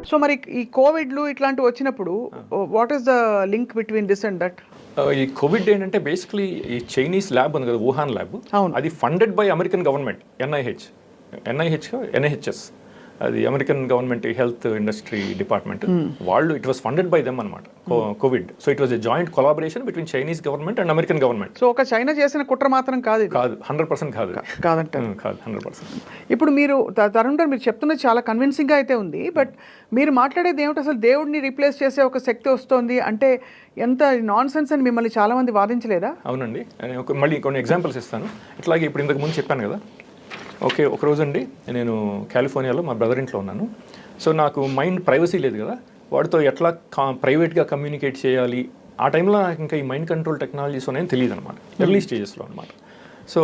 So మరి ఈ కోవిడ్లు ఇట్లాంటివి వచ్చినప్పుడు what is the link between this and that? ఈ కోవిడ్ ఏంటంటే బేసిక్లీ ఈ చైనీస్ ల్యాబ్ ఉంది కదా, వుహాన్ ల్యాబ్, అవును. అది funded by American government. NIH అది American government health industry department వాళ్ళు, it was funded by them అనమాట Covid. So it was a joint collaboration between Chinese government and American government. సో ఒక China చేసిన కుట్ర మాత్రం కాదు ఇది? కాదు, 100% కాదు. కాదంటారు? కాదు, 100%. ఇప్పుడు మీరు తరుణ్ గారు మీరు చెప్తున్నది చాలా కన్విన్సింగ్గా అయితే ఉంది, బట్ మీరు మాట్లాడేది ఏమిటి, అసలు దేవుడిని రీప్లేస్ చేసే ఒక శక్తి వస్తుంది అంటే ఎంత నాన్ సెన్స్ అని మిమ్మల్ని చాలామంది వాదించలేదా? అవునండి, మళ్ళీ కొన్ని ఎగ్జాంపుల్స్ ఇస్తాను. ఇట్లాగే ఇప్పుడు ఇంతకు ముందు చెప్పాను కదా, ఓకే, ఒకరోజు అండి నేను కాలిఫోర్నియాలో మా బ్రదర్ ఇంట్లో ఉన్నాను. సో నాకు మైండ్ ప్రైవసీ లేదు కదా, వాడితో ఎట్లా ప్రైవేట్గా కమ్యూనికేట్ చేయాలి, ఆ టైంలో ఇంకా ఈ మైండ్ కంట్రోల్ టెక్నాలజీస్ ఉన్నాయని తెలియదు అనమాట, ఎర్లీ స్టేజెస్లో అనమాట. సో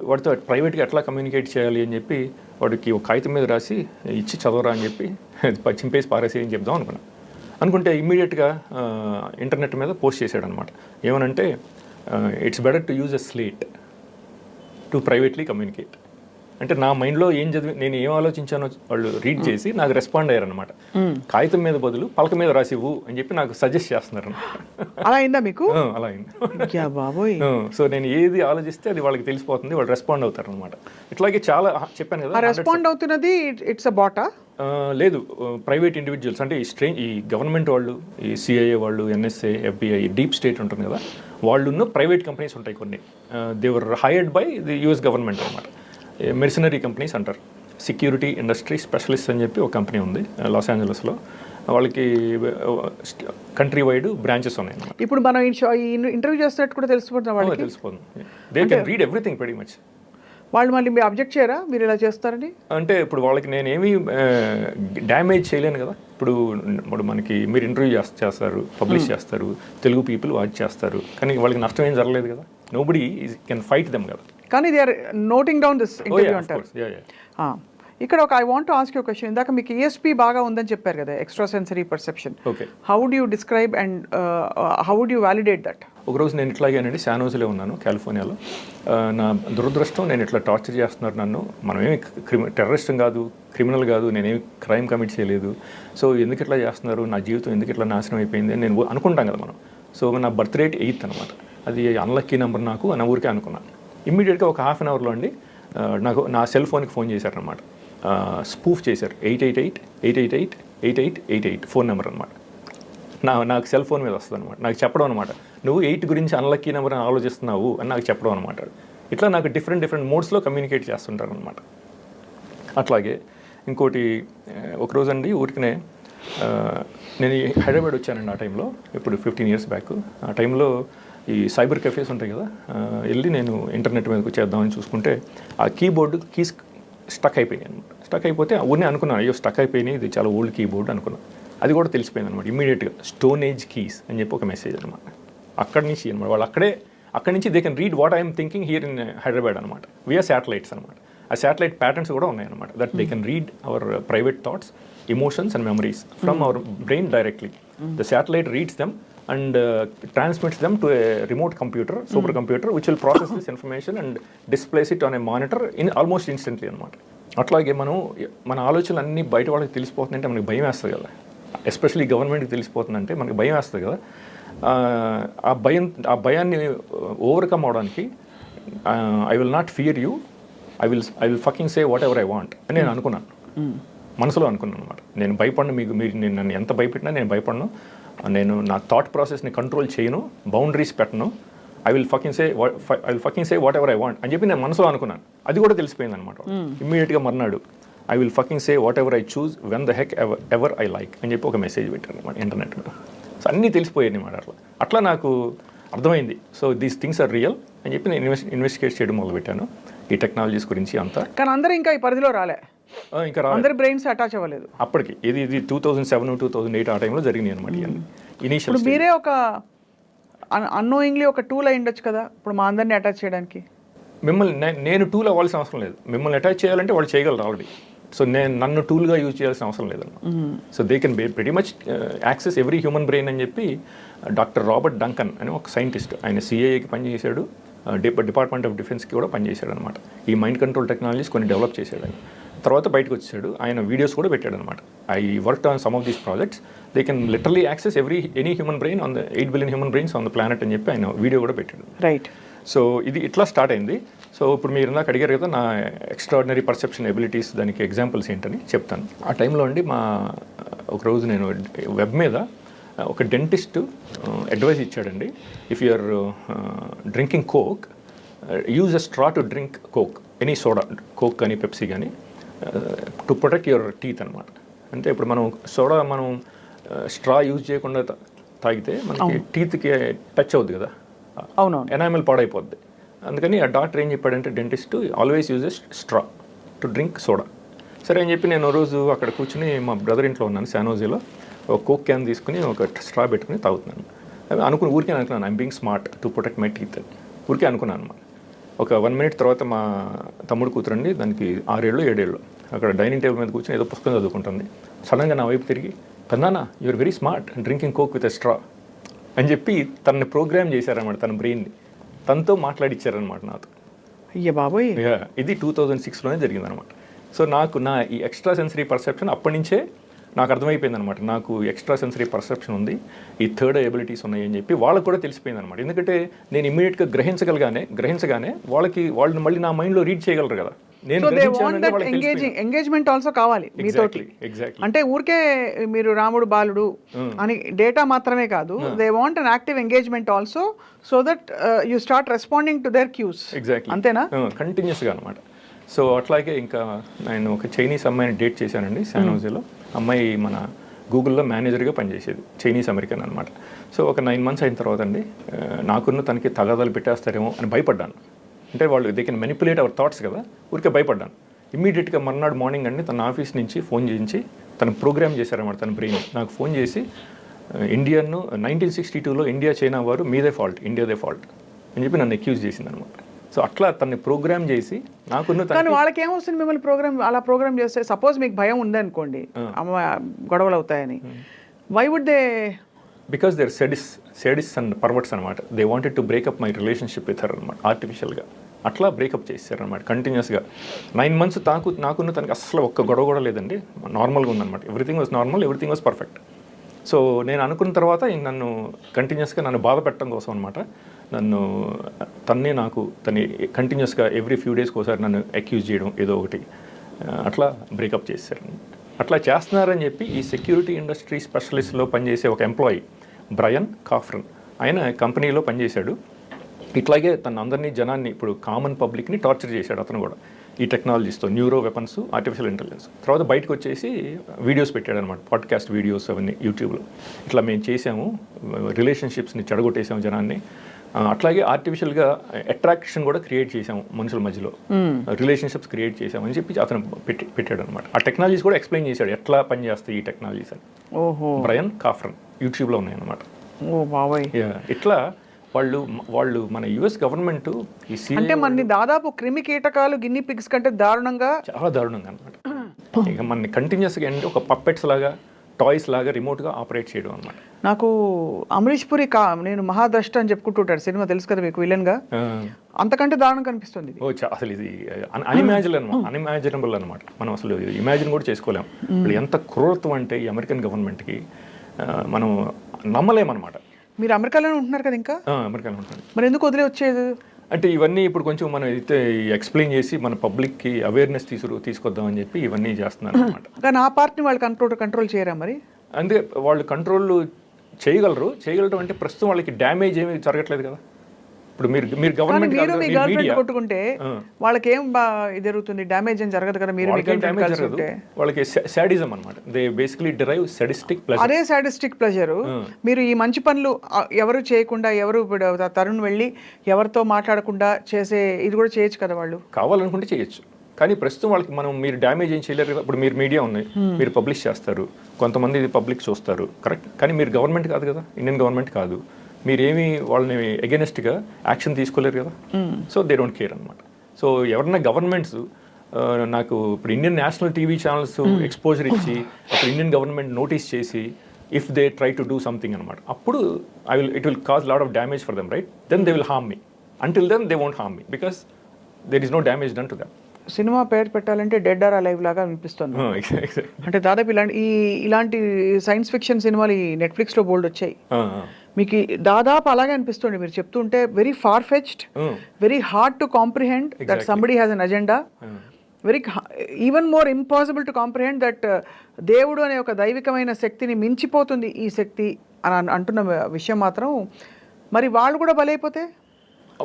వాడితో ప్రైవేట్గా ఎట్లా కమ్యూనికేట్ చేయాలి అని చెప్పి వాడికి ఒక కాగితం మీద రాసి ఇచ్చి చదవరా అని చెప్పి చింపేసి పారేసి అని చెప్దాం అనుకుంటే ఇమ్మీడియట్గా ఇంటర్నెట్ మీద పోస్ట్ చేశాడు అనమాట. ఏమనంటే it's better to use a slate to privately communicate. అంటే నా మైండ్లో నేను ఏం ఆలోచించానో వాళ్ళు రీడ్ చేసి నాకు రెస్పాండ్ అయ్యారనమాట. కాగితం మీద బదులు పలక మీద రాసివ్వు అని చెప్పి నాకు సజెస్ట్ చేస్తున్నారు. అలా అయిందా మీకు? అలా అయింది. సో నేను ఏది ఆలోచిస్తే అది వాళ్ళకి తెలిసిపోతుంది, వాళ్ళు రెస్పాండ్ అవుతారు అనమాట. ఇట్లాగే చాలా చెప్పాను కదా. రెస్పాండ్ అవుతున్నది ఇట్స్ అ బాటా? లేదు, ప్రైవేట్ ఇండివిజువల్స్ అంటే ఈ గవర్నమెంట్ వాళ్ళు, ఈ సిఐఏ వాళ్ళు, ఎన్ఎస్ఏ, ఎఫ్బిఐ, డీప్ స్టేట్ ఉంటుంది కదా, వాళ్ళున్న ప్రైవేట్ కంపెనీస్ ఉంటాయి కొన్ని. They were hired by the US government అనమాట. మెర్సనరీ కంపెనీస్ అంటారు. సెక్యూరిటీ ఇండస్ట్రీ స్పెషలిస్ట్ అని చెప్పి ఒక కంపెనీ ఉంది లాస్ ఏంజలస్లో. వాళ్ళకి కంట్రీ వైడ్ బ్రాంచెస్ ఉన్నాయి. ఇప్పుడు మనం ఈ ఇంటర్వ్యూ చేస్తున్నట్టు కూడా తెలిసిపోతుంది వాళ్ళకి? తెలిసిపోతుంది. They can read everything very much. వాళ్ళు మళ్ళీ మీరు అబ్జెక్ట్ చేయరా మీరు ఇలా చేస్తారని? అంటే ఇప్పుడు వాళ్ళకి నేనేమి డ్యామేజ్ చేయలేను కదా. ఇప్పుడు మనకి మీరు ఇంటర్వ్యూ చేస్తారు, పబ్లిష్ చేస్తారు, తెలుగు పీపుల్ వాచ్ చేస్తారు, కానీ వాళ్ళకి నష్టం ఏం జరగలేదు కదా. నోబడీ కెన్ ఫైట్ దెమ్ కదా. కానీ they are noting down this interview అంటారు. ఇక్కడ ఒక I want to ask you question. ఇందాక మీకు ESP బాగా ఉందని చెప్పారు కదా, extra sensory perception. Okay, how do you describe and how do you validate that? ఒకరోజు నేను ఇట్లాగేనండి శానోజులో ఉన్నాను కాలిఫోర్నియాలో. నా దురదృష్టం, నేను ఇట్లా టార్చర్ చేస్తున్నారు నన్ను. మనమేమి టెర్రరిస్ట్ కాదు, క్రిమినల్ కాదు, నేనేమి క్రైమ్ కమిట్ చేయలేదు. సో ఎందుకు ఇట్లా చేస్తున్నారు, నా జీవితం ఎందుకు ఇట్లా నాశనం అయిపోయింది అని నేను అనుకుంటాం కదా మనం. సో నా బర్త్ రేట్ 8 అనమాట. అది అన్లక్కీ నెంబర్ నాకు నా ఊరికే అనుకున్నాను. ఇమ్మీడియట్గా ఒక హాఫ్ అన్ అవర్లో అండి నాకు నా సెల్ ఫోన్కి ఫోన్ చేశారనమాట. స్పూఫ్ చేశారు. 888 ఫోన్ నెంబర్ అనమాట. నాకు సెల్ ఫోన్ మీద వస్తుంది అనమాట. నాకు చెప్పడం అనమాట, నువ్వు 8 గురించి అన్లక్కీ నెంబర్ అని ఆలోచిస్తున్నావు అని నాకు చెప్పడం అనమాట. ఇట్లా నాకు డిఫరెంట్ మోడ్స్లో కమ్యూనికేట్ చేస్తుంటారు అనమాట. అట్లాగే ఇంకోటి, ఒకరోజు అండి ఊరికనే నేను హైదరాబాద్ వచ్చానండి ఆ టైంలో, ఇప్పుడు 15 years బ్యాక్. ఆ టైంలో ఈ సైబర్ కెఫేస్ ఉంటాయి కదా, వెళ్ళి నేను ఇంటర్నెట్ మీదకి చేద్దామని చూసుకుంటే ఆ కీస్ స్టక్ అయిపోయినాయి అనమాట. స్టక్ అయిపోతే ఊరినే అనుకున్నాను, అయ్యో స్టక్ అయిపోయినాయి, ఇది చాలా ఓల్డ్ కీబోర్డ్ అనుకున్నాను. అది కూడా తెలిసిపోయింది అనమాట. ఇమ్మీడియట్గా స్టోన్ ఏజ్ కీస్ అని చెప్పి ఒక మెసేజ్ అనమాట. అక్కడి నుంచి అనమాట వాళ్ళు అక్కడి నుంచి they can read what I'm thinking here in Hyderabad అనమాట, వియా శాటిలైట్స్ అనమాట. ఆ శాటిలైట్ ప్యాటర్న్స్ కూడా ఉన్నాయన్నమాట, that they can read our private thoughts, emotions and memories from our brain directly. The satellite reads them and transmits them to a remote computer, supercomputer, which will process this information and displays it on a monitor in almost instantly అనమాట. అట్లాగే మన ఆలోచనలు అన్నీ బయట వాళ్ళకి తెలిసిపోతుందంటే మనకి భయం వేస్తుంది కదా, ఎస్పెషల్లీ గవర్నమెంట్కి తెలిసిపోతుందంటే మనకి భయం వేస్తుంది కదా. ఆ భయాన్ని ఓవర్కమ్ అవడానికి I will not fear you, I will fucking say what ever I want అని నేను అనుకున్నాను, మనసులో అనుకున్నాను అనమాట. నేను భయపడను, మీరు నేను నన్ను ఎంత భయపెట్టినా నేను భయపడను, నేను నా థాట్ ప్రాసెస్ని కంట్రోల్ చేయను, బౌండరీస్ పెట్టను, I will fucking say what ever I want అని చెప్పి నేను మనసులో అనుకున్నాను. అది కూడా తెలిసిపోయింది అనమాట. ఇమ్మీడియట్గా మర్నాడు I will fucking say what ever I choose when the heck ever I like అని చెప్పి ఒక మెసేజ్ పెట్టాను అనమాట ఇంటర్నెట్ మీద. సో అన్నీ తెలిసిపోయాయి అనమాట. అట్లా నాకు అర్థమైంది. So these things are real అని చెప్పి నేను ఇన్వెస్టిగేట్ చేయడం మొదలుపెట్టాను ఈ టెక్నాలజీస్ గురించి అంతా. కానీ అందరూ ఇంకా ఈ పరిధిలో రాలే, ఇంకా అందరి బ్రెయిన్స్ అటాచ్ అవ్వలేదు అప్పటికి. ఇది 2007, 2008 ఆ టైంలో జరిగినాయి అనమాట. ఇనీషియల్ ఇప్పుడు మీరే ఒక అన్నోయింగ్లీ ఒక టూల్ అయి ఉండొచ్చు కదా ఇప్పుడు మా అందరినీ అటాచ్ చేయడానికి. నేను టూల్ అవ్వాల్సిన అవసరం లేదు. మిమ్మల్ని అటాచ్ చేయాలంటే వాళ్ళు చేయగలరు ఆల్రెడీ. సో నన్ను టూల్గా యూజ్ చేయాల్సిన అవసరం లేదన్నమాట. So they can very much access every human brain అని చెప్పి డాక్టర్ రాబర్ట్ డంకన్ అని ఒక సైంటిస్ట్, ఆయన సిఐఏకి పనిచేశాడు, డిపార్ట్మెంట్ ఆఫ్ డిఫెన్స్కి కూడా పనిచేశాడు అనమాట. ఈ మైండ్ కంట్రోల్ టెక్నాలజీస్ కొన్ని డెవలప్ చేశాడు ఆయన. తర్వాత బయటకు వచ్చాడు, ఆయన వీడియోస్ కూడా పెట్టాడు అనమాట. I work on some of these projects, they can literally access any human brain on the 8 billion human brains on the planet అని చెప్పి ఆయన వీడియో కూడా పెట్టాడు. రైట్. సో ఇది ఇట్లా స్టార్ట్ అయింది. సో ఇప్పుడు మీరు ఇందాక అడిగారు కదా నా ఎక్స్ట్రాడినరీ పర్సెప్షన్ ఎబిలిటీస్, దానికి ఎగ్జాంపుల్స్ ఏంటని చెప్తాను. ఆ టైంలో అండి ఒకరోజు నేను వెబ్ మీద ఒక డెంటిస్ట్ అడ్వైస్ ఇచ్చాడండి, if you are drinking Coke use a straw to drink Coke, any soda, Coke కానీ పెప్సీ కానీ, టు ప్రొటెక్ట్ యువర్ టీత్ అనమాట. అంటే ఇప్పుడు మనం సోడా స్ట్రా యూజ్ చేయకుండా తాగితే మనకి టీత్కి టచ్ అవుద్ది కదా, అవునవును, ఎనామిల్ పాడైపోద్ది. అందుకని ఆ డాక్టర్ ఏం చెప్పాడంటే dentist, always use a straw to drink soda. సరే అని చెప్పి నేను రోజు అక్కడ కూర్చుని మా బ్రదర్ ఇంట్లో ఉన్నాను శానోజీలో, ఒక కోక్ క్యాన్ తీసుకుని ఒక స్ట్రా పెట్టుకుని తాగుతున్నాను. ఊరికే అనుకున్నాను I'm being smart to protect my teeth అని ఊరికే అనుకున్నాను అనమాట. ఒక 1 minute తర్వాత మా తమ్ముడు కూతురండి, దానికి 6 ఏళ్ళు 7 ఏళ్ళు, అక్కడ డైనింగ్ టేబుల్ మీద కూర్చొని ఏదో పుస్తకం చదువుకుంటుంది. సడన్గా నా వైపు తిరిగి, పెద్దనా you are very smart drinking Coke with a straw అని చెప్పి తనని ప్రోగ్రామ్ చేశారనమాట, తన బ్రెయిన్ని తనతో మాట్లాడిచ్చారనమాట నాతో. అయ్య బాబోయ్. ఇది 2006లోనే జరిగిందనమాట. సో నాకు నా ఈ ఎక్స్ట్రా సెన్సరీ పర్సెప్షన్ అప్పటి నుంచే నాకు అర్థమైపోయింది అనమాట, నాకు ఎక్స్ట్రా సెన్సరీ పర్సెప్షన్ ఉంది, ఈ థర్డ్ ఎబిలిటీస్ ఉన్నాయి అని చెప్పి వాళ్ళకు కూడా తెలిసిపోయింది అనమాట. ఎందుకంటే నేను ఇమ్మీడియట్గా గ్రహించగానే వాళ్ళు మళ్ళీ నా మైండ్లో రీడ్ చేయగలరు కదా. నేను ఎంగేజ్మెంట్ ఆల్సో కావాలి మీతోటి. అంటే ఊరికే మీరు రాముడు బాలుడు అని డేటా మాత్రమే కాదు, they want an active engagement also, so that you start responding to their cues. Exactly, అంతేనా? కంటిన్యూస్గా అనమాట. సో అట్లాగే ఇంకా నేను ఒక చైనీస్ అమ్మాయిని డేట్ చేశానండి శానోజీలో. అమ్మాయి మన గూగుల్లో మేనేజర్గా పనిచేసేది, చైనీస్ అమెరికన్ అనమాట. సో ఒక 9 months అయిన తర్వాత అండి నాకున్న తనకి తగాదాలు పెట్టేస్తారేమో అని భయపడ్డాను. అంటే వాళ్ళు they can manipulate our thoughts కదా, ఊరికే భయపడ్డాను. ఇమ్మీడియట్గా మర్నాడు మార్నింగ్ అండి తన ఆఫీస్ నుంచి ఫోన్ చేయించి తను ప్రోగ్రామ్ చేశారన్నమాట. తన బ్రెయిన్ నాకు ఫోన్ చేసి, ఇండియాను 1962లో ఇండియా చైనా వారు మీదే ఫాల్ట్, ఇండియాదే ఫాల్ట్ అని చెప్పి నన్ను అక్యూజ్ చేసింది అనమాట. సో అట్లా తనని ప్రోగ్రామ్ చేసి నాకున్న, కానీ వాళ్ళకి ఏమొస్తుంది మిమ్మల్ని ప్రోగ్రామ్ చేస్తే, సపోజ్ మీకు భయం ఉందనుకోండి అమ్మ గొడవలు అవుతాయని, why would they? Because they are sadists and perverts అనమాట. They wanted to break up my relationship with her అనమాట, ఆర్టిఫిషియల్గా అట్లా బ్రేకప్ చేశారనమాట కంటిన్యూస్గా. 9 months నాకున్న తనకి అసలు ఒక్క గొడవ కూడా లేదండి, నార్మల్గా ఉందన్నమాట. Everything was normal, everything was perfect. So నేను అనుకున్న తర్వాత నన్ను కంటిన్యూస్గా నన్ను బాధ పెట్టడం కోసం అనమాట, తన్ని కంటిన్యూస్గా ఎవ్రీ ఫ్యూ డేస్కి ఒకసారి నన్ను అక్యూజ్ చేయడం ఏదో ఒకటి, అట్లా బ్రేకప్ చేశారు. అట్లా చేస్తున్నారని చెప్పి ఈ సెక్యూరిటీ ఇండస్ట్రీ స్పెషలిస్ట్లో పనిచేసే ఒక ఎంప్లాయీ బ్రయన్ కాఫ్రన్, ఆయన కంపెనీలో పనిచేశాడు. ఇట్లాగే అందరినీ జనాన్ని, ఇప్పుడు కామన్ పబ్లిక్ని టార్చర్ చేశాడు అతను కూడా ఈ టెక్నాలజీస్తో, న్యూరో వెపన్స్, ఆర్టిఫిషియల్ ఇంటెలిజెన్స్. తర్వాత బయటకు వచ్చేసి వీడియోస్ పెట్టాడు అనమాట, పాడ్కాస్ట్ వీడియోస్ అవన్నీ యూట్యూబ్లో. ఇట్లా మేము చేసాము, రిలేషన్షిప్స్ని చెడగొట్టేసాము జనాన్ని, అట్లాగే ఆర్టిఫిషియల్గా అట్రాక్షన్ కూడా క్రియేట్ చేసాము మనుషుల మధ్యలో, రిలేషన్షిప్స్ క్రియేట్ చేసాము అని చెప్పి అతను పెట్టాడు అనమాట. ఆ టెక్నాలజీస్ కూడా ఎక్స్ప్లెయిన్ చేశాడు ఎట్లా పనిచేస్తాయి ఈ టెక్నాలజీస్ అని. బ్రయన్ కాఫ్రన్ యూట్యూబ్లో ఉన్నాయన్నమాట. ఇట్లా వాళ్ళు మన యుఎస్ గవర్నమెంట్ అంటే మన దాదాపు క్రిమి కీటకాలు గిన్ని పిగ్స్ కంటే దారుణంగా, చాలా దారుణంగా అనమాట. ఇక మన కంటిన్యూస్గా అంటే ఒక పప్పెట్స్ లాగా, టాయ్స్ లాగా రిమోట్గా ఆపరేట్ చేయడం అనమాట. నాకు అమరీష్ పురి నేను మహాద్రష్ట అని చెప్పుకుంటుంటాడు, సినిమా తెలుసు కదా మీకు, విలన్గా. అంతకంటే దారుణం కనిపిస్తుంది. అసలు ఇది అన్ఇమాజినబుల్ అనమాట. మనం అసలు ఇమాజిన్ కూడా చేసుకోలేము. ఎంత క్రూరత్వం అంటే ఈ అమెరికన్ గవర్నమెంట్కి మనం నమ్మలేమనమాట. మీరు అమెరికాలోనే ఉంటున్నారు కదా ఇంకా? అమెరికాలో ఉంటాను. మరి ఎందుకు వదిలే వచ్చేది? అంటే ఇవన్నీ ఇప్పుడు కొంచెం మనం అయితే ఎక్స్ప్లెయిన్ చేసి మన పబ్లిక్కి అవేర్నెస్ తీసుకొద్దామని చెప్పి ఇవన్నీ చేస్తున్నారు అనమాట. కానీ ఆ పార్ట్ని వాళ్ళు కంట్రోల్ చేయరా మరి? అంటే వాళ్ళు కంట్రోల్ చేయగలరు అంటే ప్రస్తుతం వాళ్ళకి డ్యామేజ్ ఏమీ జరగట్లేదు కదా. ఇప్పుడు మీరు గవర్నమెంట్ కొట్టుకుంటే వాళ్ళకి ఏం జరుగుతుంది? డ్యామేజ్ ఏం జరగదు కదా. మీరు వాళ్ళకి సాడిజం అన్నమాట. They basically derive sadistic pleasure. అదే సాడిస్టిక్ ప్లెజర్. మీరు ఈ మంచి పనులు ఎవరు చేయకుండా, ఎవరు తరుణ్ వెళ్ళి ఎవరితో మాట్లాడకుండా చేసే ఇది కూడా చేయొచ్చు కదా వాళ్ళు. కావాలనుకుంటే చేయొచ్చు. కానీ ప్రస్తుతం వాళ్ళకి మీరు డ్యామేజ్ ఏం చేయలేరు కదా. ఇప్పుడు మీరు మీడియా ఉన్నాయి, మీరు పబ్లిష్ చేస్తారు, కొంతమంది ఇది పబ్లిక్ చూస్తారు, కరెక్ట్. కానీ మీరు గవర్నమెంట్ కాదు కదా, ఇండియన్ గవర్నమెంట్ కాదు. మీరేమి వాళ్ళని అగెనిస్ట్గా యాక్షన్ తీసుకోలేరు కదా. సో దే డోంట్ కేర్ అనమాట. సో ఎవరన్నా గవర్నమెంట్స్ నాకు ఇప్పుడు Indian national TV channels exposure ఇచ్చి అప్పుడు ఇండియన్ గవర్నమెంట్ నోటీస్ చేసి if they try to do something అనమాట, అప్పుడు it will cause lot of damage for them, right. Then they will harm me. Until then they won't harm me because there is no damage done to them. Cinema పేరు పెట్టాలంటే dead or alive లాగా అనిపిస్తుంది. అంటే దాదాపు ఇలాంటి science fiction సినిమాలు ఈ నెట్ఫ్లిక్స్లో బోల్డ్ వచ్చాయి. మీకు దాదాపు అలాగే అనిపిస్తుంది మీరు చెప్తుంటే. Very far fetched, very hard to comprehend that somebody has an agenda, very even more impossible to comprehend that దేవుడు అనే ఒక దైవికమైన శక్తిని మించిపోతుంది ఈ శక్తి అని అంటున్న విషయం మాత్రం. మరి వాళ్ళు కూడా బలైపోతే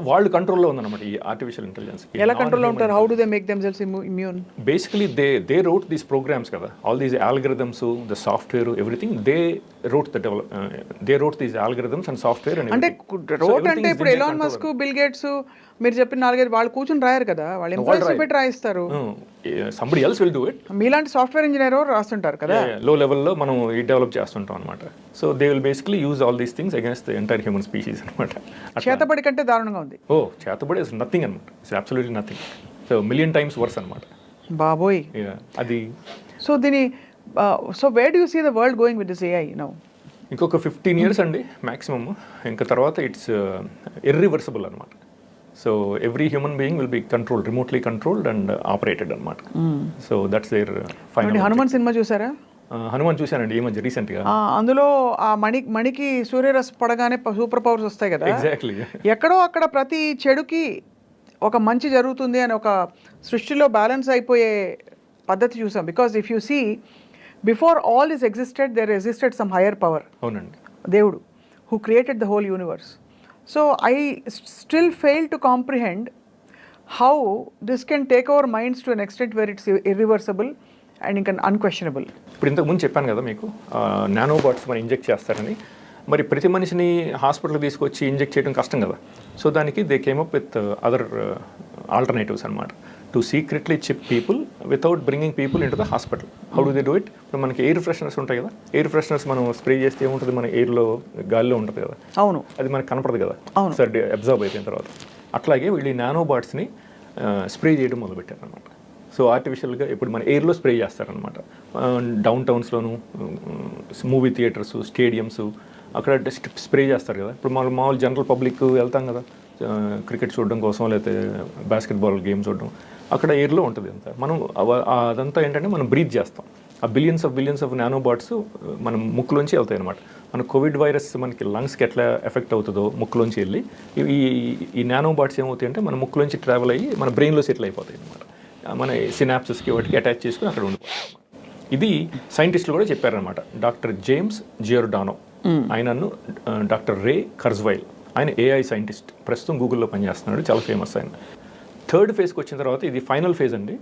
వాళ్ళు కంట్రోల్లో ఉందన్నమాట ఈ ఆర్టిఫిషియల్ ఇంటెలిజెన్స్. ఎలా కంట్రోల్లో ఉంటారు? How do they make themselves immune? Basically they wrote these programs కదా, all these algorithms, the software, everything they wrote they wrote these algorithms and software. అంటే రోట్ అంటే ఇప్పుడు ఎలాన్ మస్క్, బిల్ గేట్స్ మీరు చెప్పిన 4-5 వాళ్ళు కూర్చొని రాయరు కదా, వాళ్ళు ఎంప్లాయీస్ పెట్టి రాయిస్తారు. Somebody else will do it. మీలాంటి సాఫ్ట్వేర్ ఇంజనీర్ రాస్తుంటారు కదా, లో లెవెల్లో మనం ఈ డెవలప్ చేస్తుంటాం అనమాట. So they will basically use all these things against the entire human species అనమాట. చేతబడి కంటే దారుణంగా ఉంది. చేతబడి ఇస్ నథింగ్ అనమాట, it's absolutely nothing. So million times worse అనమాట బాబోయ్ అది. సో దీని so where do you see the world going with this AI now? ఇంకొక 15 years అండి మ్యాక్సిమమ్. ఇంకా తర్వాత ఇట్స్ ఇర్రివర్సిబుల్ అనమాట. So every human being will be remotely controlled and operated అనమాట. So that's their final. Hanuman cinema చూసారా? హనుమాన్ చూశానండి ఈ మధ్య రీసెంట్గా. అందులో ఆ మణికి సూర్యరశ్మి పడగానే సూపర్ పవర్స్ వస్తాయి కదా. ఎగ్జాక్ట్లీ. ఎక్కడో అక్కడ ప్రతి చెడుకి ఒక మంచి జరుగుతుంది అని ఒక సృష్టిలో బ్యాలెన్స్ అయిపోయే పద్ధతి చూసాం. Because if you see before all is existed there existed some higher power. అవునండి. దేవుడు who created the whole universe. So I still fail to comprehend how this can take our minds to an extent where it's irreversible and unquestionable. ఇప్పుడు ఇంతకు ముందు చెప్పాను కదా మీకు, nano bots మనం inject చేస్తారని. మరి ప్రతి మనిషిని హాస్పిటల్కి తీసుకొచ్చి ఇంజెక్ట్ చేయడం కష్టం కదా. సో దానికి they came up with other alternatives అనమాట. To secretly chip people without bringing people into the hospital. How do they do it? ఇప్పుడు మనకి ఎయిర్ ఫ్రెషనర్స్ ఉంటాయి కదా, ఎయిర్ ఫ్రెషనర్స్ మనం స్ప్రే చేస్తే ఏముంటుంది, మన ఎయిర్లో గాలిలో ఉంటుంది కదా. అవును. అది మనకు కనపడదు కదా సార్, అబ్జర్వ్ అయిపోయిన తర్వాత. అట్లాగే వీళ్ళు నానో బాట్స్ని స్ప్రే చేయడం మొదలుపెట్టారు అనమాట. సో ఆర్టిఫిషియల్గా ఇప్పుడు మన ఎయిర్లో స్ప్రే చేస్తారనమాట. డౌన్ టౌన్స్లోను, మూవీ థియేటర్స్, స్టేడియమ్స్, అక్కడ స్ప్రే చేస్తారు కదా. ఇప్పుడు మనం మామూలు జనరల్ పబ్లిక్ వెళ్తాం కదా క్రికెట్ చూడడం కోసం, లేకపోతే బాస్కెట్బాల్ గేమ్ చూడడం, అక్కడ ఎయిర్లో ఉంటుంది అంతా. మనం అదంతా ఏంటంటే మనం బ్రీత్ చేస్తాం. ఆ బిలియన్స్ ఆఫ్ నానో బాట్స్ మన ముక్కులోంచి వెళ్తాయి అనమాట. మన కోవిడ్ వైరస్ మనకి లంగ్స్కి ఎట్లా ఎఫెక్ట్ అవుతుందో ముక్కులోంచి వెళ్ళి, ఈ నానో బాట్స్ ఏమవుతాయి అంటే మన ముక్కులోంచి ట్రావెల్ అయ్యి మన బ్రెయిన్లో సెటిల్ అయిపోతాయి అనమాట. మన సినాప్సెస్కి వాటికి అటాచ్ చేసుకుని అక్కడ ఉండిపోతాయి. ఇది సైంటిస్టులు కూడా చెప్పారనమాట. డాక్టర్ జేమ్స్ జియోర్డానో, ఆయనను డాక్టర్ రే కర్జ్వైల్, ఆయన AI సైంటిస్ట్, ప్రస్తుతం గూగుల్లో పనిచేస్తున్నాడు, చాలా ఫేమస్ ఆయన. థర్డ్ ఫేజ్కి వచ్చిన తర్వాత ఇది ఫైనల్ ఫేజ్ అండి.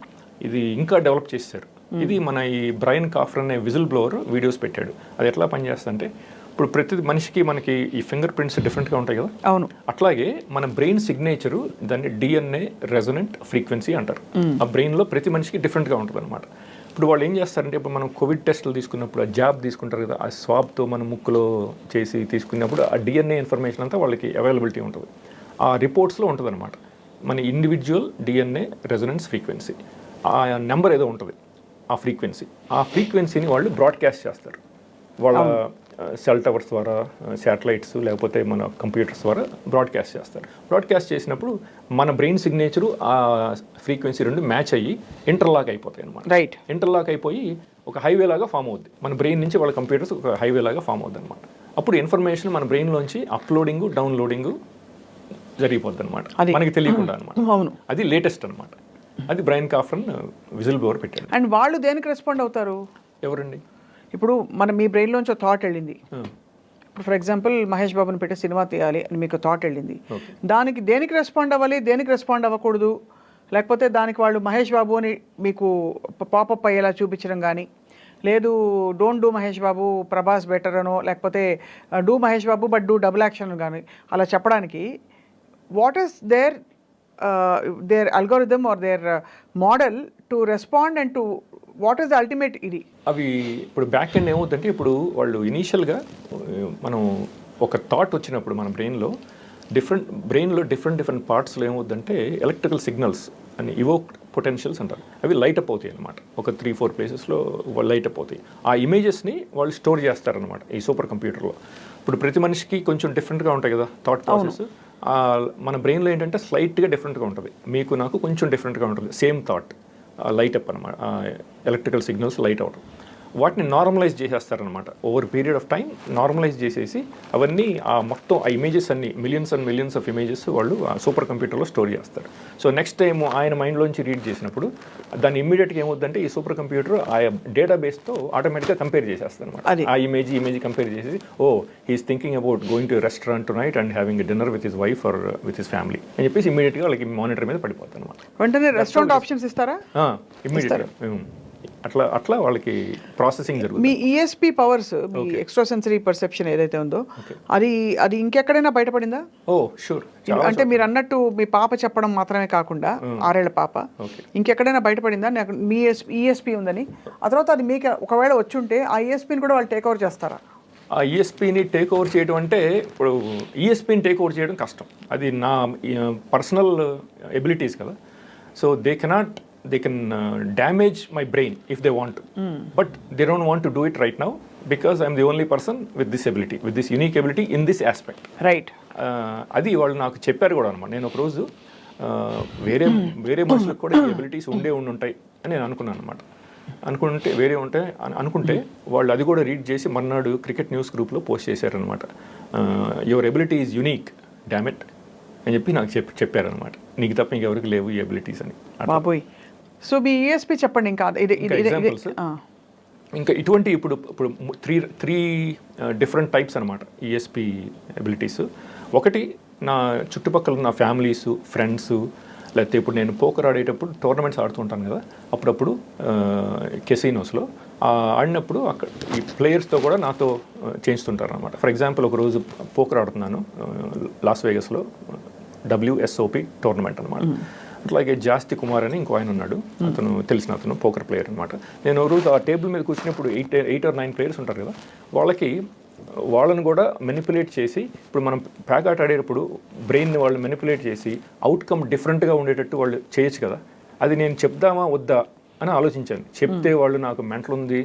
ఇది ఇంకా డెవలప్ చేశారు. ఇది మన ఈ బ్రైన్ కాఫర్ అనే విజిల్ బ్లోవర్ వీడియోస్ పెట్టాడు. అది ఎట్లా పనిచేస్తుందంటే, ఇప్పుడు ప్రతి మనిషికి మనకి ఈ ఫింగర్ ప్రింట్స్ డిఫరెంట్గా ఉంటాయి కదా. అవును. అట్లాగే మన బ్రెయిన్ సిగ్నేచరు దాన్ని DNA రెజొనెంట్ ఫ్రీక్వెన్సీ అంటారు. ఆ బ్రెయిన్లో ప్రతి మనిషికి డిఫరెంట్గా ఉంటుంది అనమాట. ఇప్పుడు వాళ్ళు ఏం చేస్తారంటే, ఇప్పుడు మనం కోవిడ్ టెస్టులు తీసుకున్నప్పుడు ఆ జాబ్ తీసుకుంటారు కదా, ఆ స్వాబ్తో మన ముక్కులో చేసి తీసుకున్నప్పుడు ఆ DNA ఇన్ఫర్మేషన్ అంతా వాళ్ళకి అవైలబిలిటీ ఉంటుంది. ఆ రిపోర్ట్స్లో ఉంటుంది అనమాట మన ఇండివిజువల్ DNA రెజొనెన్స్ ఫ్రీక్వెన్సీ. ఆ నెంబర్ ఏదో ఉంటుంది, ఆ ఫ్రీక్వెన్సీని వాళ్ళు బ్రాడ్కాస్ట్ చేస్తారు వాళ్ళ సెల్ టవర్స్ ద్వారా, శాటిలైట్స్, లేకపోతే మన కంప్యూటర్స్ ద్వారా బ్రాడ్కాస్ట్ చేస్తారు. బ్రాడ్కాస్ట్ చేసినప్పుడు మన బ్రెయిన్ సిగ్నేచరు ఆ ఫ్రీక్వెన్సీ రెండు మ్యాచ్ అయ్యి ఇంటర్లాక్ అయిపోతాయి అనమాట. రైట్. ఇంటర్లాక్ అయిపోయి ఒక హైవే లాగా ఫామ్ అవుద్ది. మన బ్రెయిన్ నుంచి వాళ్ళ కంప్యూటర్స్ ఒక హైవే లాగా ఫామ్ అవుద్ది అనమాట. అప్పుడు ఇన్ఫర్మేషన్ మన బ్రెయిన్లోంచి అప్లోడింగ్, డౌన్లోడింగ్ జరిగిపోద్ది అనమాట, మనకి తెలియకుండా అనమాట. అవును. అది లేటెస్ట్ అనమాట. అది బ్రైన్ కాఫర్ విజిల్ బ్లోవర్ పెట్టాడు. అండ్ వాళ్ళు దేనికి రెస్పాండ్ అవుతారు? ఎవరండి? ఇప్పుడు మీ బ్రెయిన్లోంచి ఒక థాట్ వెళ్ళింది. ఇప్పుడు ఫర్ ఎగ్జాంపుల్ మహేష్ బాబుని పెట్టి సినిమా తీయాలి అని మీకు థాట్ వెళ్ళింది. దానికి దేనికి రెస్పాండ్ అవ్వాలి, దేనికి రెస్పాండ్ అవ్వకూడదు, లేకపోతే దానికి వాళ్ళు మహేష్ బాబు అని మీకు పాపప్ అయ్యేలా చూపించడం కానీ, లేదు don't do Mahesh Babu, Prabhas better అనో, లేకపోతే do Mahesh Babu but do double action కానీ అలా చెప్పడానికి what is there algorithm or their model to respond and to what is the ultimate ఇది? అవి ఇప్పుడు బ్యాక్ ఎండ్ ఏమవుతుందంటే, ఇప్పుడు వాళ్ళు ఇనీషియల్గా మనం ఒక థాట్ వచ్చినప్పుడు మన బ్రెయిన్లో డిఫరెంట్ పార్ట్స్లో ఏమవుతుందంటే ఎలక్ట్రికల్ సిగ్నల్స్ అని ఇవోక్ పొటెన్షియల్స్ అంటారు. అవి లైట్ అప్ అవుతాయి అనమాట. ఒక 3-4 ప్లేసెస్లో లైట్ అప్ అవుతాయి. ఆ ఇమేజెస్ని వాళ్ళు స్టోర్ చేస్తారనమాట ఈ సూపర్ కంప్యూటర్లో. ఇప్పుడు ప్రతి మనిషికి కొంచెం డిఫరెంట్గా ఉంటాయి కదా థాట్ ప్రాసెస్. మన బ్రెయిన్లో ఏంటంటే స్లైట్గా డిఫరెంట్గా ఉంటుంది, మీకు నాకు కొంచెం డిఫరెంట్గా ఉంటుంది, సేమ్ థాట్ లైట్ అప్ అనమాట, ఎలక్ట్రికల్ సిగ్నల్స్ లైట్ అవడం, వాటిని నార్మలైజ్ చేసేస్తారనమాట. Over period of time normalise చేసేసి అవన్నీ మొత్తం ఆ ఇమేజెస్ అన్ని millions and millions of images వాళ్ళు ఆ సూపర్ కంప్యూటర్లో స్టోర్ చేస్తారు. సో నెక్స్ట్ టైం ఆయన మైండ్లోంచి రీడ్ చేసినప్పుడు దాన్ని ఇమ్మీడియట్గా ఏమవుతుందంటే ఈ సూపర్ కంప్యూటర్ ఆ డేటాబేస్తో ఆటోమేటిక్గా కంపేర్ చేసేస్తారు అనమాట. ఆ ఇమేజ్ కంపేర్ చేసి, oh he's thinking about going to restaurant tonight and having dinner with his wife or with his family అని చెప్పేసి ఇమీడియట్గా వాళ్ళకి మానిటర్ మీద పడిపోతుంది అనమాట. వెంటనే రెస్టారెంట్ ఆప్షన్స్ ఇస్తారా? ఇమీడియట్గా అట్లా వాళ్ళకి ప్రాసెసింగ్ జరుగుతుంది. మీ ఈఎస్పీ పవర్స్, మీ ఎక్స్ట్రా సెన్సరీ పర్సెప్షన్ ఏదైతే ఉందో అది ఇంకెక్కడైనా బయటపడిందా? ఓ షూర్. అంటే మీరు అన్నట్టు మీ పాప చెప్పడం మాత్రమే కాకుండా 6 ఏళ్ల పాప ఇంకెక్కడైనా బయటపడిందా నాకు మీ ఈఎస్పీ ఉందని? ఆ తర్వాత అది మీకు ఒకవేళ వచ్చి ఉంటే ఆ ఈఎస్పీని కూడా వాళ్ళు టేక్ ఓవర్ చేస్తారా? ఆ ఈఎస్పీని టేక్ ఓవర్ చేయడం అంటే, ఇప్పుడు ఈఎస్పీని టేక్ ఓవర్ చేయడం కష్టం, అది నా పర్సనల్ ఎబిలిటీస్ కదా. So they can damage my brain if they want to, but they don't want to do it right now because I'm the only person with this ability, with this unique ability in this aspect. Right. అది వాళ్ళు నాకు చెప్పారు కూడా అనమాట. నేను ఒకరోజు వేరే మనుషులకు కూడా ఈ ఎబిలిటీస్ ఉంటాయి అని నేను అనుకున్నాను అనమాట. అనుకుంటే వాళ్ళు అది కూడా రీడ్ చేసి మర్నాడు క్రికెట్ న్యూస్ గ్రూప్లో పోస్ట్ చేశారనమాట. యువర్ ఎబిలిటీ ఈజ్ యునీక్ డామెట్ అని చెప్పి నాకు చెప్పారనమాట. నీకు తప్ప ఇంకెవరికి లేవు ఈ ఎబిలిటీస్ అని. బాబోయ్. సో మీ ఈఎస్పీ చెప్పండి. ఇంకా ఎగ్జాంపుల్స్ ఇంకా ఇటువంటి ఇప్పుడు త్రీ డిఫరెంట్ టైప్స్ అనమాట ఈఎస్పీ ఎబిలిటీస్. ఒకటి, నా చుట్టుపక్కల నా ఫ్యామిలీస్, ఫ్రెండ్స్, లేకపోతే ఇప్పుడు నేను పోకర్ ఆడేటప్పుడు టోర్నమెంట్స్ ఆడుతుంటాను కదా, అప్పుడప్పుడు కెసినోస్లో ఆడినప్పుడు అక్కడ ఈ ప్లేయర్స్తో కూడా నాతో చేయిస్తుంటారు అనమాట. ఫర్ ఎగ్జాంపుల్ ఒకరోజు పోకర్ ఆడుతున్నాను లాస్ వేగస్లో, WSOP టోర్నమెంట్ అనమాట. అట్లాగే జాస్తి కుమార్ అని ఇంకో ఆయన ఉన్నాడు, తెలిసిన అతను పోకర్ ప్లేయర్ అనమాట. నేను రోజు ఆ టేబుల్ మీద కూర్చున్నప్పుడు 8 or 9 ప్లేయర్స్ ఉంటారు కదా, వాళ్ళని కూడా మెనిపులేట్ చేసి, ఇప్పుడు మనం ప్యాక్ ఆట ఆడేటప్పుడు బ్రెయిన్ని వాళ్ళు మెనిపులేట్ చేసి అవుట్కమ్ డిఫరెంట్గా ఉండేటట్టు వాళ్ళు చేయొచ్చు కదా. అది నేను చెప్దామా వద్దా అని ఆలోచించాను. చెప్తే వాళ్ళు నాకు మెంటల్ ఉంది,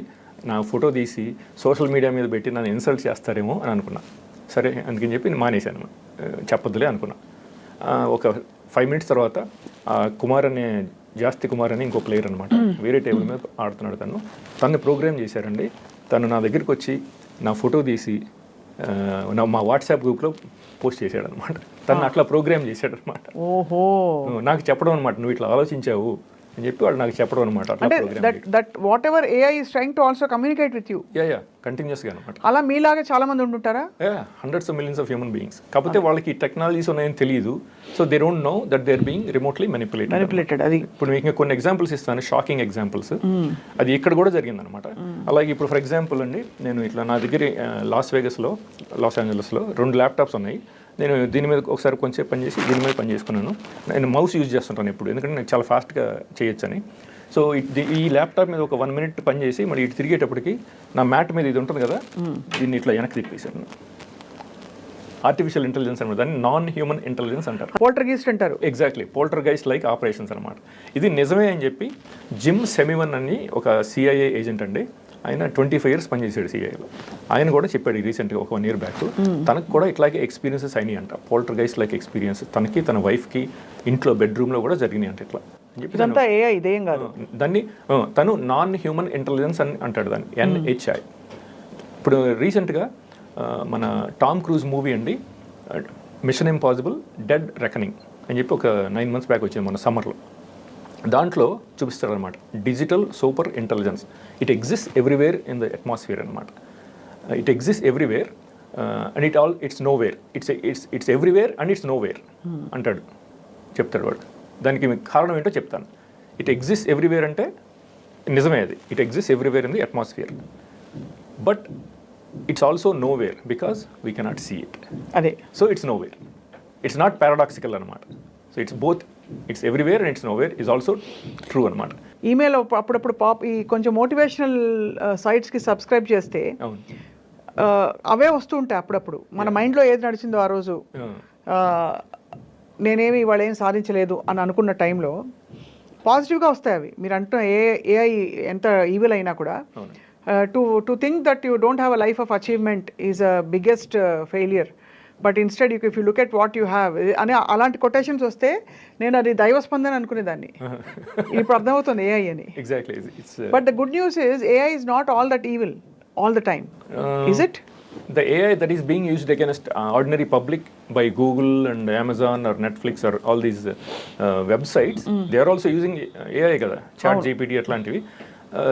నా ఫోటో తీసి సోషల్ మీడియా మీద పెట్టి నన్ను ఇన్సల్ట్ చేస్తారేమో అని అనుకున్నా. సరే అందుకని చెప్పి నేను మానేశాను, చెప్పొద్దులే అనుకున్నా. ఒక 5 minutes తర్వాత జాస్తి కుమార్ అని ఇంకో ప్లేయర్ అనమాట, వేరే టేబుల్ మీద ఆడుతున్నాడు. తను ప్రోగ్రామ్ చేశారండి. తను నా దగ్గరికి వచ్చి నా ఫోటో తీసి మా వాట్సాప్ గ్రూప్లో పోస్ట్ చేశాడు అనమాట. తను అట్లా ప్రోగ్రామ్ చేశాడు అనమాట. ఓహో. నాకు చెప్పడం అనమాట, నువ్వు ఇట్లా ఆలోచించావు అని చెప్పి వాళ్ళు నాకు చెప్పడం అనమాట. That what ever AI is trying to also communicate with you. కంటిన్యూస్గా అనమాట. అలా మీలాగా చాలా మంది ఉంటుంటారా? hundreds of millions of human beings. కాకపోతే వాళ్ళకి టెక్నాలజీస్ ఉన్నాయని తెలియదు. So they don't know that they are being remotely manipulated. అది ఇప్పుడు మీకు కొన్ని ఎగ్జాంపుల్స్ ఇస్తాను, షాకింగ్ ఎగ్జాంపుల్స్. అది ఇక్కడ కూడా జరిగిందనమాట. అలాగే ఇప్పుడు ఫర్ ఎగ్జాంపుల్ అండి, నేను ఇట్లా నా దగ్గర లాస్ ఏంజలస్లో 2 ల్యాప్టాప్స్ ఉన్నాయి. నేను దీని మీద ఒకసారి కొంచెం పని చేసి దీని మీద పని చేసుకున్నాను. నేను మౌస్ యూజ్ చేస్తుంటాను ఇప్పుడు, ఎందుకంటే నాకు చాలా ఫాస్ట్గా చేయొచ్చని. సో ఈ ల్యాప్టాప్ మీద ఒక 1 minute పని చేసి మరి ఇటు తిరిగేటప్పటికి నా మ్యాట్ మీద ఇది ఉంటుంది కదా, దీన్ని ఇట్లా వెనక్కి తిప్పేశాను. ఆర్టిఫిషియల్ ఇంటెలిజెన్స్ అనమాట, దాన్ని నాన్ హ్యూమన్ ఇంటెలిజెన్స్ అంటారు. పోల్టర్గైస్ట్ అంటారు. ఎగ్జాక్ట్లీ, పోల్టర్గైస్ట్ లైక్ ఆపరేషన్స్ అనమాట. ఇది నిజమే అని చెప్పి జిమ్ సెమివన్ అని ఒక CIA ఏజెంట్ అండి, ఆయన 25 years పనిచేసాడు CIAలో. ఆయన కూడా చెప్పాడు రీసెంట్గా ఒక 1 year బ్యాక్, తనకు కూడా ఇట్లాగే ఎక్స్పీరియన్సెస్ అయినాయి అంట, పోల్టర్గైస్ట్ లైక్ ఎక్స్పీరియన్స్ తనకి తన వైఫ్కి ఇంట్లో బెడ్రూమ్లో కూడా జరిగినాయి అంట. ఇట్లా ఇదంతా AI, ఇదేం కాదు. దాన్ని తను నాన్ హ్యూమన్ ఇంటెలిజెన్స్ అని అంటాడు, దాన్ని NHI. ఇప్పుడు రీసెంట్గా మన టామ్ క్రూజ్ మూవీ అండి, మిషన్ ఇంపాసిబుల్ డెడ్ రెకనింగ్ అని చెప్పి ఒక 9 months బ్యాక్ వచ్చింది మన సమ్మర్లో. దాంట్లో చూపిస్తాడు అనమాట, digital super intelligence. It exist everywhere in the atmosphere అనమాట. It exist everywhere and it's nowhere. It's everywhere and it's nowhere అంటాడు, చెప్తాడు వాడు. దానికి మీకు కారణం ఏంటో చెప్తాను. ఇట్ ఎగ్జిస్ట్ ఎవ్రీవేర్ అంటే నిజమే, అది it exist everywhere in the atmosphere, but it's also nowhere because we cannot see it. అదే, so it's nowhere. It's not paradoxical అనమాట. So it's both, it's everywhere and it's nowhere is also true అనమాట. Email అప్పుడప్పుడు ఈ కొంచెం motivational సైట్స్కి subscribe చేస్తే అవే వస్తూ ఉంటాయి అప్పుడప్పుడు. మన మైండ్లో ఏది నడిచిందో ఆ రోజు, నేనేమి ఇవాళ ఏం సాధించలేదు అని అనుకున్న టైంలో పాజిటివ్గా వస్తాయి అవి. మీరు అంటున్న AI ఎంత ఈవిల్ అయినా కూడా to think that you don't have a life of achievement is a biggest failure. But instead if you look at what you have అని అలాంటి కొటేషన్స్ వస్తే నేను అది దైవస్పందన అనుకునేదాన్ని. ఇప్పుడు అర్థమవుతుంది ఏఐ అని. Exactly. But the good news is AI is not all that evil all the time. Is it? The AI that is being used against ordinary public by Google and Amazon or Netflix or all these websites, they are also using AI kada, chat GPT atlantivi.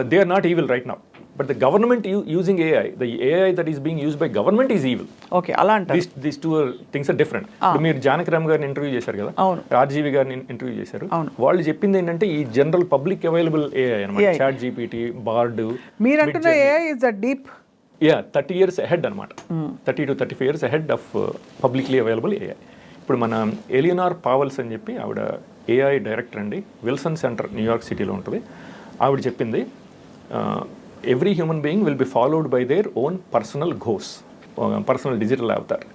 They are not evil right now, but the government using AI, the AI that is being used by government is evil. Okay, ala antaru. These two things are different. ఇప్పుడు మీరు జానకిరామ్ గారిని interview చేశారు కదా, RGV గారిని interview చేశారు. వాళ్ళు చెప్పింది ఏంటంటే ఈ జనరల్ పబ్లిక్ అవైలబుల్ AI అన్నమాట, చాట్ జీపీటీ, బార్డ్. మీరు అంటున్న AI is that deep? 30 years ahead అనమాట, 30 to 35 years ahead of publicly available AI. ఇప్పుడు మన ఎలియనార్ పావల్స్ అని చెప్పి ఆవిడ AI డైరెక్టర్ అండి, విల్సన్ సెంటర్ న్యూయార్క్ సిటీలో ఉంటుంది. ఆవిడ చెప్పింది every human being will be followed by their own personal ఘోస్, personal digital Avatar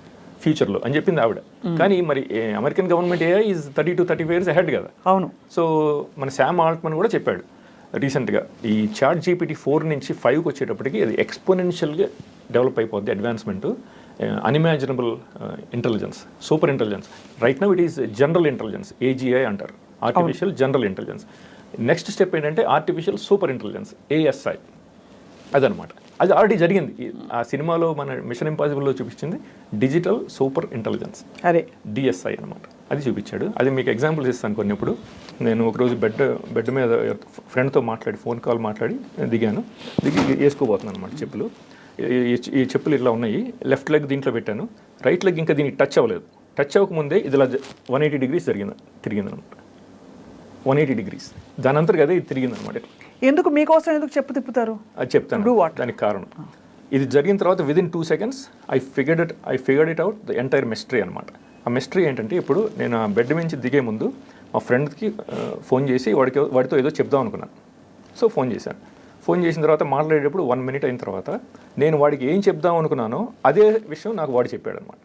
ఫ్యూచర్లో అని చెప్పింది ఆవిడ. కానీ మరి American government AI is 30 to 35 years ahead కదా. అవును. సో మన శామ్ ఆల్ట్మన్ కూడా చెప్పాడు రీసెంట్గా, ఈ చాట్ జీపీటీ 4 నుంచి 5కి వచ్చేటప్పటికి అది ఎక్స్పోనెన్షియల్గా డెవలప్ అయిపోద్ది, advancement, unimaginable intelligence, super intelligence. Right now it is general intelligence, AGI అంటారు, artificial general intelligence. Next step ఏంటంటే ఆర్టిఫిషియల్ సూపర్ ఇంటెలిజెన్స్, ASI. అదనమాట, అది ఆల్రెడీ జరిగింది. ఆ సినిమాలో మన మిషన్ ఇంపాసిబుల్లో చూపించింది డిజిటల్ సూపర్ ఇంటెలిజెన్స్, అదే DSI అనమాట, అది చూపించాడు. అది మీకు ఎగ్జాంపుల్స్ ఇస్తాను కొన్నిప్పుడు. నేను ఒకరోజు బెడ్ మీద ఫ్రెండ్తో మాట్లాడి, ఫోన్ కాల్ మాట్లాడి దిగి వేసుకోబోతున్నాను అనమాట చెప్పులు. ఈ చెప్పులు ఇట్లా ఉన్నాయి, లెఫ్ట్ లెగ్ దీంట్లో పెట్టాను, రైట్ లెగ్ ఇంకా దీనికి టచ్ అవ్వలేదు. టచ్ అవ్వకముందే ఇది ఇలా 180 degrees తిరిగిందనమాట, 180 degrees. దాని అంతా కదా ఇది తిరిగిందనమాట. ఎందుకు మీకోసం ఎందుకు చెప్పు తిప్పుతారు? అది చెప్తాను దానికి కారణం. ఇది జరిగిన తర్వాత within 2 seconds I figured it out the entire mystery అనమాట. ఆ మిస్టరీ ఏంటంటే, ఇప్పుడు నేను ఆ బెడ్ నుంచి దిగే ముందు మా ఫ్రెండ్కి ఫోన్ చేసి వాడితో ఏదో చెప్దాం అనుకున్నాను. సో ఫోన్ చేశాను. ఫోన్ చేసిన తర్వాత మాట్లాడేటప్పుడు 1 minute అయిన తర్వాత నేను వాడికి ఏం చెప్దాం అనుకున్నానో అదే విషయం నాకు వాడు చెప్పాడు అనమాట.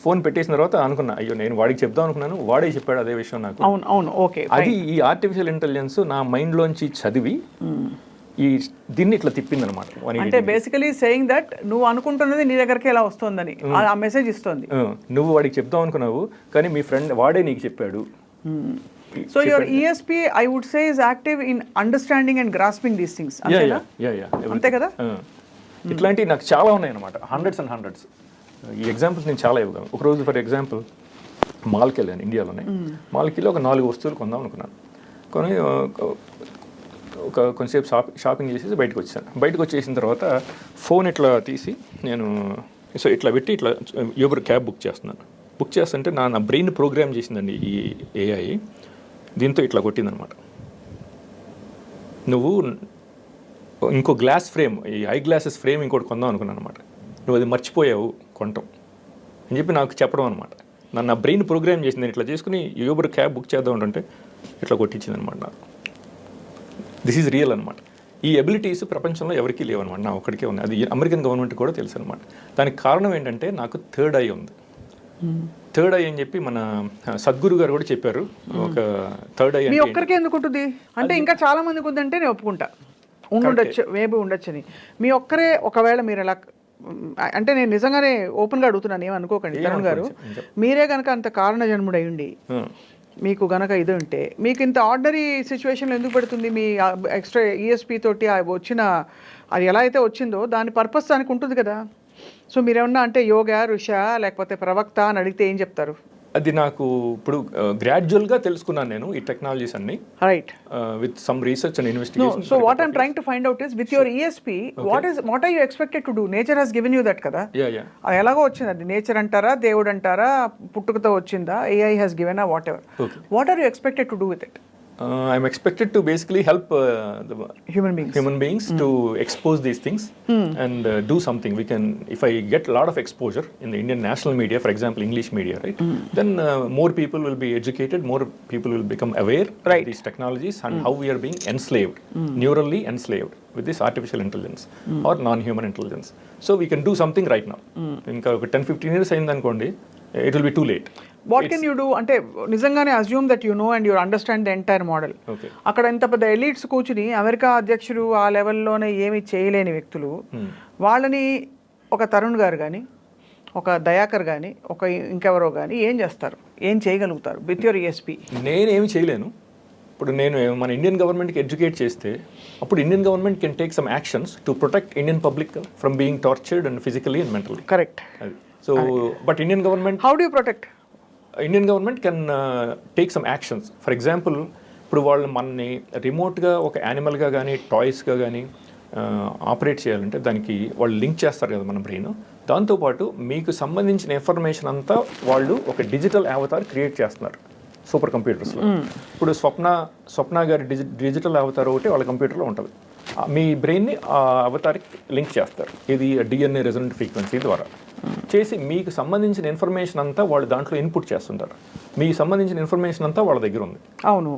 ఫోన్ పెట్టేసిన తర్వాత అనుకున్నా, అయ్యో నేను వాడికి చెప్దాం అనుకున్నాను, వాడే చెప్పాడు అదే విషయం నాకు. అవును, ఓకే. అది ఈ ఆర్టిఫిషియల్ ఇంటెలిజెన్స్ నా మైండ్లోంచి చదివి దీన్ని ఇట్లా తిప్పింది అనమాట. అంటే బేసికలీ సేయింగ్ దట్ నువ్వు అనుకుంటున్నది నీ దగ్గరికి ఎలా వస్తుందని ఆ మెసేజ్ ఇస్తుంది. నువ్వు వాడికి చెప్దాం అనుకున్నావు కానీ మీ ఫ్రెండ్ వాడే నీకు చెప్పాడు. So your ESP I would say is active in understanding and grasping these things. అంతే కదా. ఇట్లాంటివి నాకు చాలా ఉన్నాయి అనమాట, హండ్రెడ్స్ అండ్ హండ్రెడ్స్. ఈ ఎగ్జాంపుల్స్ నేను చాలా ఇవ్వగలను. ఒకరోజు ఫర్ ఎగ్జాంపుల్ మాల్కి వెళ్ళాను, ఇండియాలోనే. మాల్కి వెళ్ళి ఒక 4 వస్తువులు కొందాం అనుకున్నాను. కొని కొంచెంసేపు షాపింగ్ చేసేసి బయటకు వచ్చాను. బయటకు వచ్చేసిన తర్వాత ఫోన్ ఇట్లా తీసి నేను ఇట్లా పెట్టి ఇట్లా యూబర్ క్యాబ్ బుక్ చేస్తున్నాను. బుక్ చేస్తుంటే నా బ్రెయిన్ ప్రోగ్రామ్ చేసిందండి ఈ AI. దీంతో ఇట్లా కొట్టిందనమాట, నువ్వు ఇంకో గ్లాస్ ఫ్రేమ్, ఈ ఐ గ్లాసెస్ ఫ్రేమ్ ఇంకోటి కొందాం అనుకున్నాను అనమాట, నువ్వు అది మర్చిపోయావు కొనటం అని చెప్పి నాకు చెప్పడం అనమాట. నా బ్రెయిన్ ప్రోగ్రామ్ చేసింది. నేను ఇట్లా చేసుకుని యూబర్ క్యాబ్ బుక్ చేద్దాం అంటే ఇట్లా కొట్టించింది అనమాట నాకు. దిస్ ఈజ్ రియల్ అనమాట. ఈ ఎబిలిటీస్ ప్రపంచంలో ఎవరికీ లేవన్నమాట, నా ఒక్కడికే ఉంది. అది అమెరికన్ గవర్నమెంట్ కూడా తెలుసు అనమాట. దానికి కారణం ఏంటంటే నాకు థర్డ్ ఐ ఉంది. థర్డ్ ఐ అని చెప్పి మన సద్గురు గారు కూడా చెప్పారు. ఒక థర్డ్ ఐ మీ ఒక్కరికే ఎందుకు ఉంటుంది అంటే ఇంకా చాలా మందికి ఉందంటే నేను ఒప్పుకుంటా, ఉండొచ్చు, మేబీ ఉండొచ్చని. మీ ఒక్కరే ఒకవేళ మీరు ఎలా అంటే, నేను నిజంగానే ఓపెన్గా అడుగుతున్నాను, ఏమనుకోకండి తరుణ్ గారు. మీరే కనుక అంత కారణ జన్ముడై ఉండి మీకు గనక ఇది ఉంటే మీకు ఇంత ఆర్డినరీ సిచ్యువేషన్లో ఎందుకు పెడుతుంది? మీ ఎక్స్ట్రా ESP తోటి వచ్చిన అది ఎలా అయితే వచ్చిందో దాని పర్పస్ దానికి ఉంటుంది కదా. సో మీరేమన్నా అంటే యోగా, ఋష లేకపోతే ప్రవక్త అని అడిగితే ఏం చెప్తారు? అది నాకు ఇప్పుడు గ్రాడ్యువల్గా తెలుసుకున్నాను నేను ఈ టెక్నాలజీస్ అన్ని, right, with some research and investigation. So what I'm trying to find out is with your ESP what are you expected to do? Nature has given you that కదా. అది ఎలాగో వచ్చింది, అది నేచర్ అంటారా, దేవుడు అంటారా, పుట్టుకతో వచ్చిందా, AI has given whatever. What are you expected to do with it? I'm expected to basically help the human beings to expose these things and do something. We can, if I get a lot of exposure in the Indian national media, for example English media, right, then more people will be educated, more people will become aware of these technologies and how we are being enslaved, neurally enslaved with this artificial intelligence or non-human intelligence. So we can do something right now. Inka 10-15 years ayindanukondi, it will be too late. What can you do అంటే నిజంగానే assume that you know and you understand the entire model. అక్కడ ఎంత పెద్ద elites కూర్చుని America అధ్యక్షుడు ఆ లెవెల్లోనే ఏమి చేయలేని వ్యక్తులు, వాళ్ళని ఒక తరుణ్ గారు కానీ ఒక దయాకర్ కానీ ఒక ఇంకెవరో కానీ ఏం చేస్తారు, ఏం చేయగలుగుతారు విత్ యువర్ ఈఎస్పీ? నేనేమి చేయలేను. ఇప్పుడు నేను మన ఇండియన్ గవర్నమెంట్కి ఎడ్యుకేట్ చేస్తే అప్పుడు Indian government can take some actions to protect Indian public from being tortured and physically and mentally. Correct. అది so but Indian government, how do you protect? Indian government can take some actions. For example, ఇప్పుడు వాళ్ళు మనని రిమోట్గా ఒక యానిమల్గా కానీ టాయ్స్గా కానీ operate చేయాలంటే దానికి వాళ్ళు లింక్ చేస్తారు కదా మన బ్రెయిన్. దాంతోపాటు మీకు సంబంధించిన ఇన్ఫర్మేషన్ అంతా వాళ్ళు ఒక డిజిటల్ అవతార్ క్రియేట్ చేస్తున్నారు సూపర్ కంప్యూటర్స్లో. ఇప్పుడు స్వప్న గారి డిజిటల్ అవతార్ ఒకటి వాళ్ళ కంప్యూటర్లో ఉంటుంది. మీ బ్రెయిన్ని ఆ అవతార్కి లింక్ చేస్తారు. ఇది డిఎన్ఏ రెజొనెంట్ ఫ్రీక్వెన్సీ ద్వారా చేసి మీకు సంబంధించిన ఇన్ఫర్మేషన్ అంతా వాళ్ళు దాంట్లో ఇన్పుట్ చేస్తుంటారు. మీకు సంబంధించిన ఇన్ఫర్మేషన్ అంతా వాళ్ళ దగ్గర ఉంది. అవును.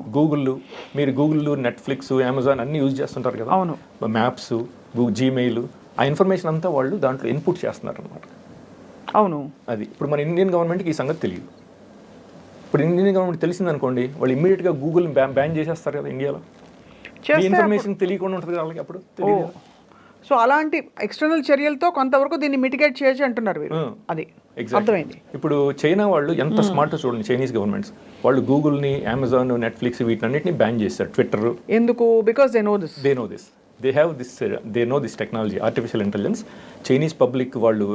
మీరు గూగుల్, నెట్ఫ్లిక్స్, అమెజాన్ అన్నీ యూజ్ చేస్తుంటారు కదా. అవును. మ్యాప్స్, జీమెయిల్, ఆ ఇన్ఫర్మేషన్ అంతా వాళ్ళు దాంట్లో ఇన్పుట్ చేస్తున్నారు అనమాట. అవును. అది ఇప్పుడు మన ఇండియన్ గవర్నమెంట్కి ఈ సంగతి తెలియదు. ఇప్పుడు ఇండియన్ గవర్నమెంట్ తెలిసిందనుకోండి, వాళ్ళు ఇమ్మీడియట్గా గూగుల్ బ్యాన్ చేసేస్తారు కదా ఇండియాలో. ఇన్ఫర్మేషన్ తెలియకుండా ఉంటుంది వాళ్ళకి అప్పుడు తెలియదు. సో అలాంటి ఎక్స్టర్నల్ చర్యలతో కొంతవరకు దీన్ని మిటిగేట్ చేయొచ్చు అంటున్నారు మీరు. అది అర్థమైంది. ఇప్పుడు చైనా వాళ్ళు ఎంత స్మార్ట్ చూడండి, చైనీస్ గవర్నమెంట్స్ వాళ్ళు గూగుల్ని, అమెజాన్, నెట్ఫ్లిక్స్ వీటన్నిటిని బ్యాన్ చేస్తారు. ట్విట్టర్ ఎందుకు? Because they know this. They know this technology, artificial intelligence. Chinese public వాళ్ళు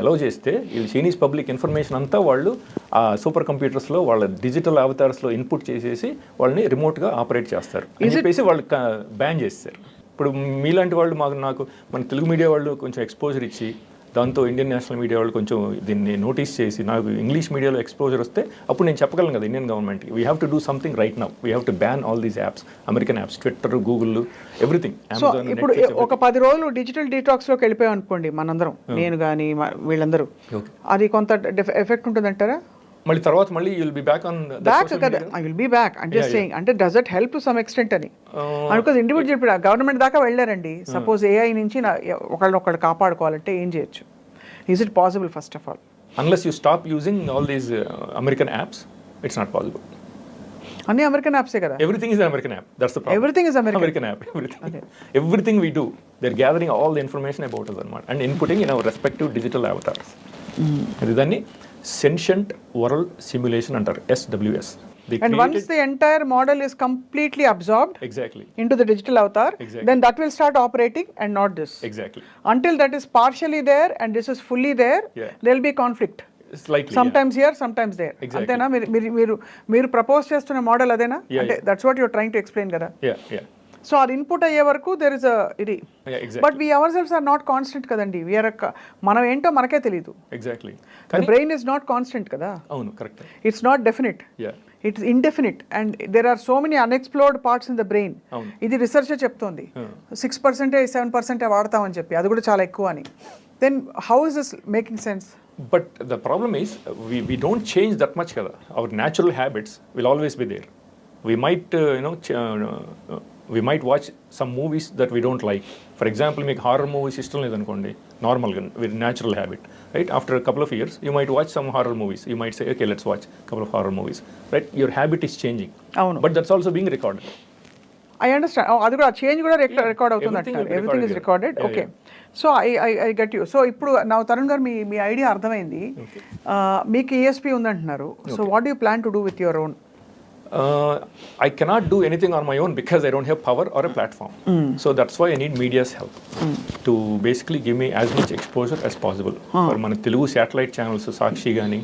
అలౌ చేస్తే వీళ్ళు చైనీస్ పబ్లిక్ ఇన్ఫర్మేషన్ అంతా వాళ్ళు ఆ సూపర్ కంప్యూటర్స్లో వాళ్ళ డిజిటల్ అవతార్స్లో ఇన్పుట్ చేసేసి వాళ్ళని రిమోట్గా ఆపరేట్ చేస్తారు అని చెప్పేసి వాళ్ళు బ్యాన్ చేస్తారు. ఇప్పుడు మీలాంటి వాళ్ళు నాకు మన తెలుగు మీడియా వాళ్ళు కొంచెం ఎక్స్పోజర్ ఇచ్చి దాంతో ఇండియన్ నేషనల్ మీడియా వాళ్ళు కొంచెం దీన్ని నోటీస్ చేసి నాకు ఇంగ్లీష్ మీడియాలో ఎక్స్పోజర్ వస్తే అప్పుడు నేను చెప్పగలను కదా ఇండియన్ గవర్నమెంట్కి, we have to do something right now. We have to ban all these apps, American apps, Twitter, Google, everything. So ఇప్పుడు ఒక 10 రోజులు డిజిటల్ డీటాక్స్లోకి వెళ్ళిపోయాం అనుకోండి మనందరం, నేను కానీ వీళ్ళందరూ, అది కొంత ఎఫెక్ట్ ఉంటుందంటారా? మళ్ళీ తర్వాత మళ్ళీ you'll be back on back కదా, ఐ విల్ బి బ్యాక్ అంటే సేయింగ్, అంటే does it help to some extent అని అనుకోదు. ఇండివిజువల్ ఇప్పుడు గవర్నమెంట్ దాకా వెళ్ళారండి, సపోజ్ ఏఐ నుంచి ఒకళ్ళు కాపాడుకోవాలంటే ఏం చేయొచ్చు? Is it possible? First of all, unless you stop using all these American apps, it's not possible. అన్ని అమెరికన్ యాప్సే కదా. Everything is American app. That's the problem. Everything is American app. Everything we do, they're gathering all the information about us అన్నమాట and inputting in our respective digital avatars. అది దాన్ని sentient world simulation అంటారు, SWS. And once the entire model is completely absorbed into the digital avatar, then that will start operating and not this. Until that is partially there and this is fully there, there will be conflict. Sometimes here, sometimes there. Antena మీరు propose చేస్తున్న model అదేనా? అంటే that's what you are trying to explain కదా. So అది input అయ్యే వరకు there is ఇది. But we ourselves are not constant కదండి. వీఆర్ మనం ఏంటో మనకే తెలియదు. The brain is not constant కదా. అవును, correct. It's not definite, it's indefinite and there are so many unexplored parts in the brain. ఇది research చెప్తోంది 6%, 7% వాడతామని చెప్పి, అది కూడా చాలా ఎక్కువ అని. Then how is this making sense? But the problem is we don't change that much kada. Our natural habits will always be there. We might we might watch some movies that we don't like. For example, make horror movies ishtam ledanukondi, normal ga, very natural habit, right? After a couple of years you might watch some horror movies. You might say, okay, let's watch a couple of horror movies, right? Your habit is changing. But that's also being recorded. I understand. అది కూడా change కూడా record అవుతుంది అంటారు. Everything is recorded. Okay, so I get you. So ఇప్పుడు నా తరుణ్ గారు మీ idea అర్థమైంది. మీకు ESP ఉందంటున్నారు. So what you plan to do with your own? I cannot do anything on my own because I don't have power or a platform. So that's why I need media's help to basically give me as much exposure as possible. For మన Telugu satellite channels సాక్షి కానీ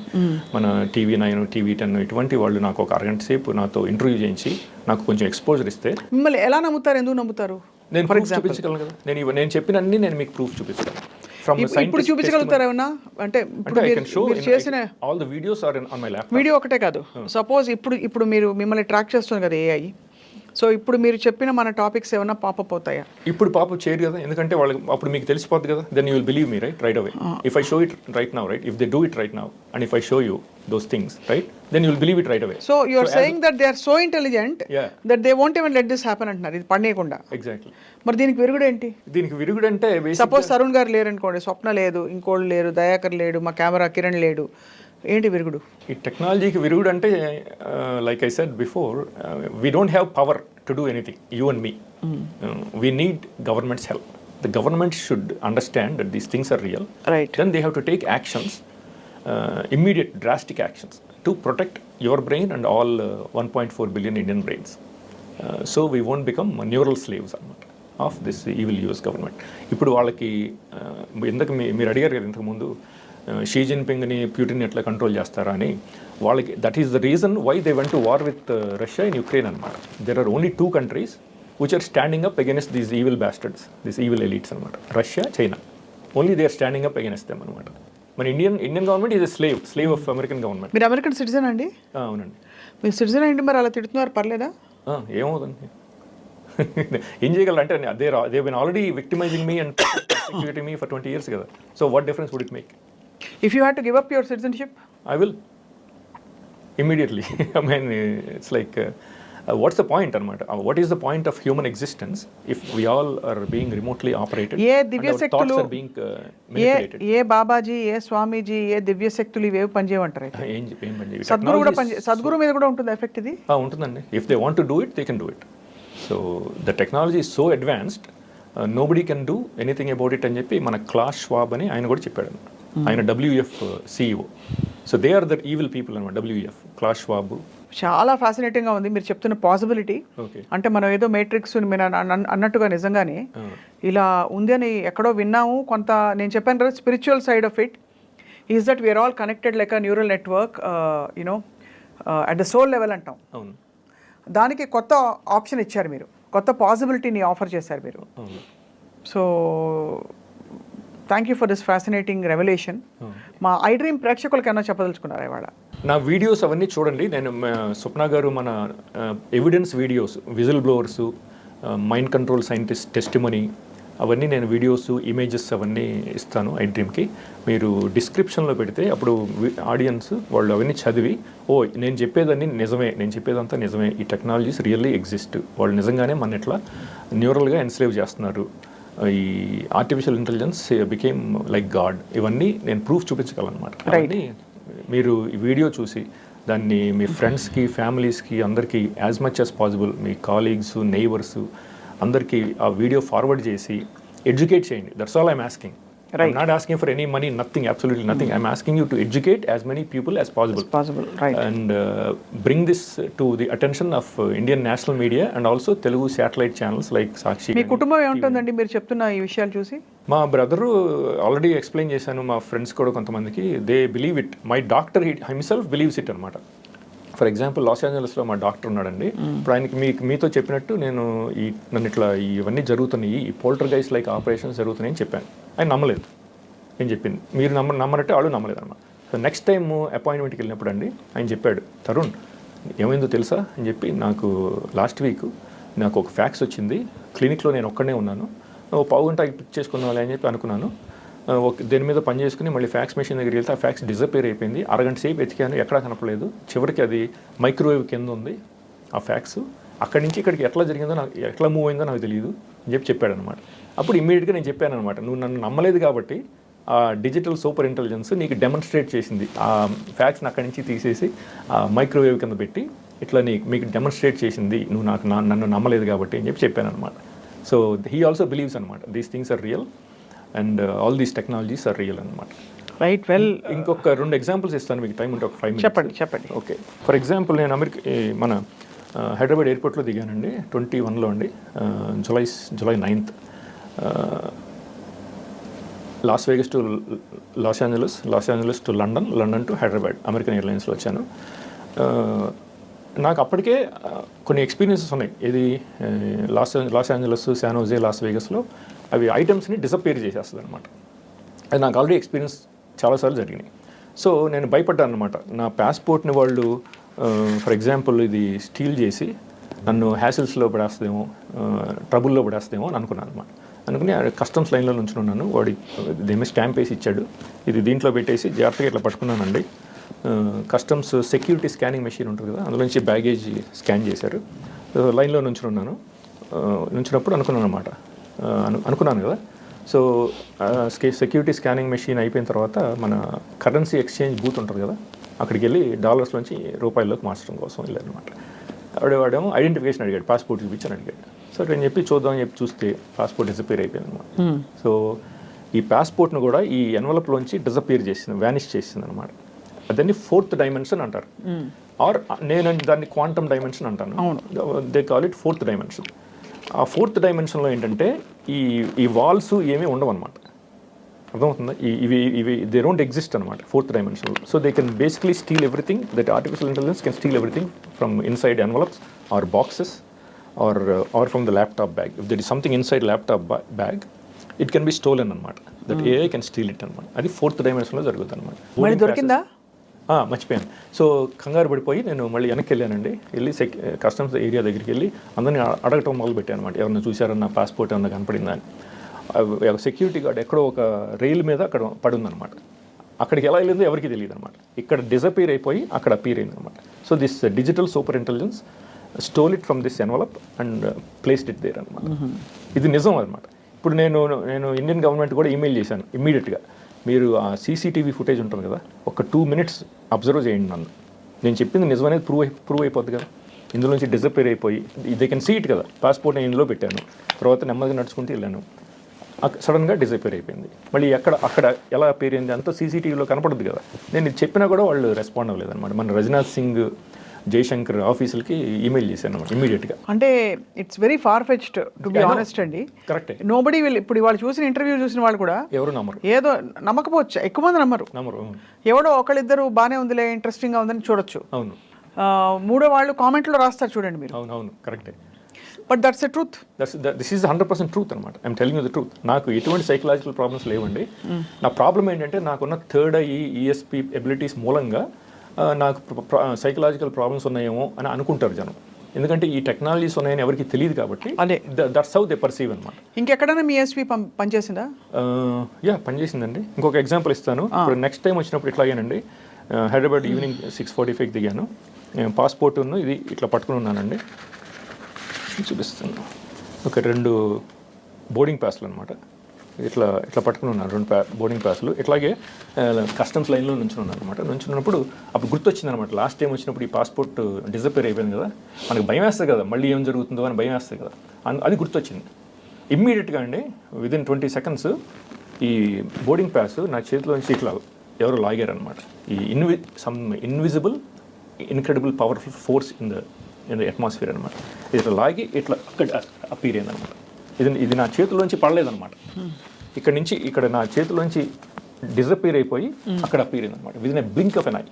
మన TV9, TV10 ఇటువంటి వాళ్ళు నాకు ఒక అరగంట సేపు నాతో ఇంటర్వ్యూ చేయించి నాకు కొంచెం ఎక్స్పోజర్ ఇస్తే. మిమ్మల్ని ఎలా నమ్ముతారు? ఎందుకు నమ్ముతారు? నేను ప్రూఫ్ చూపించగలను కదా. నేను చెప్పినన్ని నేను మీకు ప్రూఫ్ చూపిస్తాను. ఇప్పుడు చూపించగలుగుతారా ఏమన్నా? అంటే చేసిన all the videos are on my laptop. Video ఒకటే కాదు, సపోజ్ ఇప్పుడు మీరు మిమ్మల్ని ట్రాక్ చేస్తుంది కదా AI. సో ఇప్పుడు మీరు చెప్పిన మన టాపిక్స్ ఏమైనా పాపప్ అవుతాయా? ఇప్పుడు పాపప్ చేయరు కదా, ఎందుకంటే వాళ్ళకి అప్పుడు మీకు తెలిసిపోద్ది కదా. Then you will believe me, right away. If I show it right now, right, if they do it right now and if I show you those things, right, then you will believe it right away. So you are saying that they are so intelligent that they won't even let this happen అంటున్నారు, ఇది పడనేయకుండా. Exactly. మరి దీనికి విరుగుడు ఏంటి? దీనికి విరుగుడు అంటే suppose Tarun గారు లేరు అనుకోండి, స్వప్న లేదు, ఇంకోళ్ళు లేరు, దయాకర్ లేడు, మా కెమెరా కిరణ్ లేడు, ఏంటి విరుగుడు? ఈ టెక్నాలజీకి విరుగుడు అంటే like I said before, we don't have power to do anything, you and me. We need governments help. The government should understand that these things are real. Right. Then they have to take actions immediate drastic actions to protect your brain and all 1.4 billion Indian brains. So we won't become neural slaves అన్నమాట of this evil US government. ఇప్పుడు వాళ్ళకి ఎందుకు మీరు అడిగారు కదా ఇంతకుముందు Xi జిన్పింగ్ని Putin ఎట్లా కంట్రోల్ చేస్తారా అని, వాళ్ళకి that is the reason why they went to war with Russia in Ukraine అనమాట. There are only 2 countries which are standing up against these evil bastards, these evil elites అనమాట. Russia, China, only they are standing up against them అనమాట. మన Indian government is a slave of American government. మీరు American citizen అండి? అవునండి. మీరు citizen ఏంటి మరి అలా తిడుతున్నారు, పర్లేదా? ఏమవుతుంది, ఏం చేయగలరు అంటే they been already victimising me and persecuting me for 20 years కదా. So what difference would it make? If you had to give up your citizenship, I will immediately. I mean, it's like what's the point అనమాట? What is the point of human existence if we all are being remotely operated A and Divya our శక్తులు, thoughts are being manipulated? ఏ బాబాజీ, ఏ స్వామీజీ, ఏ దివ్య శక్తులు ఇవేవి పనిచేయమంటారు? ఏం పని చేయాలి? సద్గురు కూడా సద్గురు మీద కూడా ఉంటుంది ఎఫెక్ట్ ఇది? ఉంటుందండి. If they want to do it they can do it. So the technology is so advanced, nobody can do anything about it అని చెప్పి మన క్లాస్ ష్వాబ్ అని ఆయన కూడా చెప్పాడు. ఆయన WEF CEO. So they are the evil people అనమాట. WEF, Klaus Schwab. చాలా ఫ్యాసినేటింగ్గా ఉంది మీరు చెప్తున్న పాసిబిలిటీ. ఓకే, అంటే మనం ఏదో మేట్రిక్స్ మీరు అన్నట్టుగా నిజంగానే ఇలా ఉంది అని ఎక్కడో విన్నాము. కొంత నేను చెప్పాను కదా, spiritual side of it is that we are all connected like a neural network, you know at the soul level అంటాం. అవును. దానికి కొత్త ఆప్షన్ ఇచ్చారు మీరు, కొత్త పాసిబిలిటీని ఆఫర్ చేశారు మీరు. So thank you for this fascinating revolution. మా ఐ డ్రీమ్ ప్రేక్షకులకైనా చెప్పదలుచుకున్నారా ఇవాళ? నా వీడియోస్ అవన్నీ చూడండి. నేను స్వప్న గారు మన evidence videos, whistle blowers, mind control scientist testimony, అవన్నీ నేను వీడియోస్, ఇమేజెస్ అవన్నీ ఇస్తాను ఐ డ్రీమ్కి. మీరు డిస్క్రిప్షన్లో పెడితే అప్పుడు ఆడియన్స్ వాళ్ళు అవన్నీ చదివి, ఓ నేను చెప్పేదాన్ని నిజమే, నేను చెప్పేదంతా నిజమే, ఈ టెక్నాలజీస్ రియల్లీ ఎగ్జిస్ట్, వాళ్ళు నిజంగానే మన ఇట్లా న్యూరల్గా ఎన్స్లేవ్ చేస్తున్నారు, ఈ artificial intelligence became like God, ఇవన్నీ నేను ప్రూఫ్ చూపించగలనమాట. అవన్నీ మీరు ఈ వీడియో చూసి దాన్ని మీ ఫ్రెండ్స్కి, ఫ్యామిలీస్కి, అందరికీ యాజ్ మచ్ యాజ్ పాసిబుల్, మీ కాలీగ్స్, నైబర్స్ అందరికీ ఆ వీడియో ఫార్వర్డ్ చేసి ఎడ్యుకేట్ చేయండి. That's all I'm asking. I'm not asking for any money, nothing, absolutely nothing. I'm asking you to educate as many people as possible. Right. And bring this to the attention of Indian national media and also Telugu satellite channels like Sakshi. మీ కుటుంబం ఏముంటుందండి మీరు చెప్తున్న ఈ విషయాలు చూసి? మా brother already explain చేశాను, మా ఫ్రెండ్స్ కూడా కొంతమందికి, they believe it. My doctor himself believes it అనమాట. ఫర్ ఎగ్జాంపుల్ లాస్ ఏంజలస్లో మా డాక్టర్ ఉన్నాడండి. ఇప్పుడు ఆయనకి మీతో చెప్పినట్టు నేను నన్ను ఇట్లా ఇవన్నీ జరుగుతున్నాయి, ఈ పోల్టర్గైస్ లైక్ ఆపరేషన్స్ జరుగుతున్నాయి అని చెప్పాను. ఆయన నమ్మలేదు నేను చెప్పింది. మీరు నమ్మనట్టే వాళ్ళు నమ్మలేదు అనమాట. సో నెక్స్ట్ టైం అపాయింట్మెంట్కి వెళ్ళినప్పుడు అండి ఆయన చెప్పాడు, తరుణ్ ఏమైందో తెలుసా అని చెప్పి, నాకు లాస్ట్ వీక్ నాకు ఒక ఫ్యాక్స్ వచ్చింది, క్లినిక్లో నేను ఒక్కడే ఉన్నాను, ఓ పావు గంట పిక్ చేసుకున్నావాలి అని చెప్పి అనుకున్నాను. దేని మీద పని చేసుకుని మళ్ళీ ఫ్యాక్స్ మెషిన్ దగ్గరికి వెళ్తే ఆ ఫ్యాక్స్ డిజపేర్ అయిపోయింది. అరగంట సేపు ఎతికాను, ఎక్కడా కనపడలేదు. చివరికి అది మైక్రోవేవ్ కింద ఉంది ఆ ఫ్యాక్స్. అక్కడి నుంచి ఇక్కడికి ఎట్లా జరిగిందో నాకు, ఎట్లా మూవ్ అయిందో నాకు తెలియదు అని చెప్పాడు అనమాట. అప్పుడు ఇమ్మీడియట్గా నేను చెప్పాను అనమాట, నువ్వు నన్ను నమ్మలేదు కాబట్టి ఆ డిజిటల్ సూపర్ ఇంటెలిజెన్స్ నీకు డెమాన్స్ట్రేట్ చేసింది, ఆ ఫ్యాక్స్ని అక్కడి నుంచి తీసేసి ఆ మైక్రోవేవ్ కింద పెట్టి ఇట్లా మీకు డెమాన్స్ట్రేట్ చేసింది, నువ్వు నన్ను నమ్మలేదు కాబట్టి అని చెప్పాను అనమాట. సో హీ ఆల్సో బిలీవ్స్ అనమాట, these things are real and all these technologies are real అనమాట. రైట్, వెల్ ఇంకొక 2 ఎగ్జాంపుల్స్ ఇస్తాను మీకు, టైం ఉంటే ఒక 5 minutes. చెప్పండి. ఓకే, ఫర్ ఎగ్జాంపుల్ నేను మన హైదరాబాద్ ఎయిర్పోర్ట్లో దిగానండి 2021లో అండి, July 9th. Las Vegas to Los Angeles to London to Hyderabad American ఎయిర్లైన్స్లో వచ్చాను. నాకు అప్పటికే కొన్ని ఎక్స్పీరియన్సెస్ ఉన్నాయి. ఇది Los Angeles, San Jose, Las వేగస్లో అవి ఐటమ్స్ని డిసప్పేర్ చేసేస్తుంది అనమాట. అది నాకు ఆల్రెడీ ఎక్స్పీరియన్స్ చాలాసార్లు జరిగినాయి. సో నేను భయపడ్డాను అనమాట, నా పాస్పోర్ట్ని వాళ్ళు ఫర్ ఎగ్జాంపుల్ ఇది స్టీల్ చేసి నన్ను హ్యాసిల్స్లో పడేస్తుందేమో, ట్రబుల్లో పడేస్తుందేమో అని అనుకున్నాను అనమాట. అనుకుని కస్టమ్స్ లైన్లో నుంచున్నాను. వాడి దేమే స్టాంప్ వేసి ఇచ్చాడు, ఇది దీంట్లో పెట్టేసి జాగ్రత్తగా ఇట్లా పట్టుకున్నానండి. కస్టమ్స్ సెక్యూరిటీ స్కానింగ్ మెషిన్ ఉంటుంది కదా, అందులో నుంచి బ్యాగేజ్ స్కాన్ చేశారు. లైన్లో నుంచినప్పుడు అనుకున్నాను కదా. సో సెక్యూరిటీ స్కానింగ్ మెషిన్ అయిపోయిన తర్వాత మన కరెన్సీ ఎక్స్చేంజ్ బూత్ ఉంటుంది కదా, అక్కడికి వెళ్ళి డాలర్స్లోంచి రూపాయల్లోకి మార్చడం కోసం వెళ్ళారనమాట. వాడేమో ఐడెంటిఫికేషన్ అడిగాడు, పాస్పోర్ట్ చూపించని అడిగాడు. సో నేను చూద్దామని చెప్పి చూస్తే పాస్పోర్ట్ డిసపేర్ అయిపోయింది అనమాట. సో ఈ పాస్పోర్ట్ను కూడా ఈ ఎన్వలప్లోంచి డిసపేర్ చేసింది, వ్యానిష్ చేసింది అనమాట. దాన్ని ఫోర్త్ డైమెన్షన్ అంటారు, ఆర్ నేను దాన్ని క్వాంటమ్ డైమెన్షన్ అంటాను. They call it fourth dimension. ఆ ఫోర్త్ డైమెన్షన్లో ఏంటంటే ఈ వాల్స్ ఏమీ ఉండవు అనమాట. అర్థమవుతుందా? ఇవి దే డోంట్ ఎగ్జిస్ట్ అనమాట ఫోర్త్ డైమెన్షన్లో. So they can basically steal everything. That artificial intelligence can steal everything from inside envelopes or boxes or from the laptop bag. If that is something inside laptop bag, it can be stolen అనమాట. That AI can steal it అనమాట. అది fourth డైమెన్షన్లో జరుగుతుంది అనమాట. దొరికిందా? మర్చిపోయాను. So కంగారు పడిపోయి నేను మళ్ళీ వెనక్కి వెళ్ళానండి. వెళ్ళి కస్టమ్స్ ఏరియా దగ్గరికి వెళ్ళి అందరినీ అడగటం మొదలుపెట్టాను అనమాట. ఎవరైనా చూసారన్న పాస్పోర్ట్ ఏమన్నా కనపడిందా అని. సెక్యూరిటీ గార్డ్ ఎక్కడో ఒక రైలు మీద అక్కడ పడుందనమాట. అక్కడికి ఎలా వెళ్ళిందో ఎవరికి తెలియదు అనమాట. ఇక్కడ డిజపీర్ అయిపోయి అక్కడ అపీర్ అయింది అనమాట. So this digital super intelligence stole it from this envelope and placed it there అనమాట. ఇది నిజం అనమాట. ఇప్పుడు నేను ఇండియన్ గవర్నమెంట్ కూడా ఈమెయిల్ చేశాను ఇమ్మీడియట్గా. మీరు ఆ సీసీటీవీ ఫుటేజ్ ఉంటుంది కదా, ఒక 2 minutes అబ్జర్వ్ చేయండి నన్ను. నేను చెప్పింది నిజం అనేది ప్రూవ్ అయిపోద్ది కదా. ఇందులో నుంచి డిజపేర్ అయిపోయి దే కెన్ సీ ఇట్ కదా. పాస్పోర్ట్ నేను ఇందులో పెట్టాను, తర్వాత నెమ్మదిగా నడుచుకుంటూ వెళ్ళాను, సడన్గా డిజపేర్ అయిపోయింది. మళ్ళీ అక్కడ ఎలా పేరు అయింది అంతా సీసీటీవీలో కనపడుద్ది కదా. నేను ఇది చెప్పినా కూడా వాళ్ళు రెస్పాండ్ అవ్వలేదన్నమాట. మన రాజ్నాథ్ సింగ్, జైశంకర్ ఆఫీసులకి ఈమెయిల్ చేశాను అన్నమాట ఇమీడియట్గా. అంటే it's very far fetched to be honest అండి. కరెక్టే. Nobody will. ఇప్పుడు వాళ్ళు చూసిన ఇంటర్వ్యూ చూసిన వాళ్ళు కూడా ఎవరు నమ్మరు. ఏదో నమ్మకపోవచ్చు, ఎక్కువ మంది నమ్మరు. ఎవడో ఒకళ్ళిద్దరు బాగానే ఉందిలే, ఇంట్రెస్టింగ్గా ఉందని చూడొచ్చు. అవును. మూడో వాళ్ళు కామెంట్లో రాస్తారు చూడండి మీరు. అవును కరెక్టే. But that's a truth. This is 100% truth అనమాట. I'm telling you the truth. నాకు ఎటువంటి సైకలాజికల్ ప్రాబ్లమ్స్ లేవండి. నా ప్రాబ్లం ఏంటంటే నాకున్న థర్డ్ ఐ ఈఎస్పీ ఎబిలిటీస్ మూలంగా నాకు సైకలాజికల్ ప్రాబ్లమ్స్ ఉన్నాయేమో అని అనుకుంటారు జనం. ఎందుకంటే ఈ టెక్నాలజీస్ ఉన్నాయని ఎవరికి తెలియదు కాబట్టి. అదే దట్స్ హౌ దే పర్సీవ్ అనమాట. ఇంకెక్కడైనా మీ ఎస్పీ పనిచేసిందా? పనిచేసిందండి. ఇంకొక ఎగ్జాంపుల్ ఇస్తాను. ఇప్పుడు నెక్స్ట్ టైం వచ్చినప్పుడు ఇట్లాగేనండి. హైదరాబాద్ ఈవినింగ్ 6:45 దిగాను. పాస్పోర్ట్ను ఇది ఇట్లా పట్టుకుని ఉన్నానండి. చూపిస్తాను. ఒక 2 బోర్డింగ్ పాస్లు అనమాట. ఇట్లా పట్టుకుని ఉన్నాను, 2 బోర్డింగ్ పాస్లు. ఇట్లాగే కస్టమ్స్ లైన్లో నుంచున్నాను అనమాట. నుంచున్నప్పుడు అప్పుడు గుర్తొచ్చింది అనమాట. లాస్ట్ టైం వచ్చినప్పుడు ఈ పాస్పోర్ట్ డిజపేర్ అయిపోయింది కదా, మనకు భయం వేస్తుంది కదా, మళ్ళీ ఏం జరుగుతుందో అని భయం వేస్తుంది కదా. అది గుర్తొచ్చింది ఇమ్మీడియట్గా అండి. విదిన్ 20 seconds ఈ బోర్డింగ్ పాస్ నా చేతిలోంచి ఇట్లా ఎవరు లాగారనమాట. ఈ invisible incredible powerful force in the atmosphere అనమాట. ఇట్లా లాగి ఇట్లా అక్కడ అపీర్ అయిందనమాట. ఇది నా చేతిలోంచి పడలేదన్నమాట. ఇక్కడ నా చేతిలోంచి డిజపీర్ అయిపోయి అక్కడ అపీర్ అయిందనమాట. Within a blink of an eye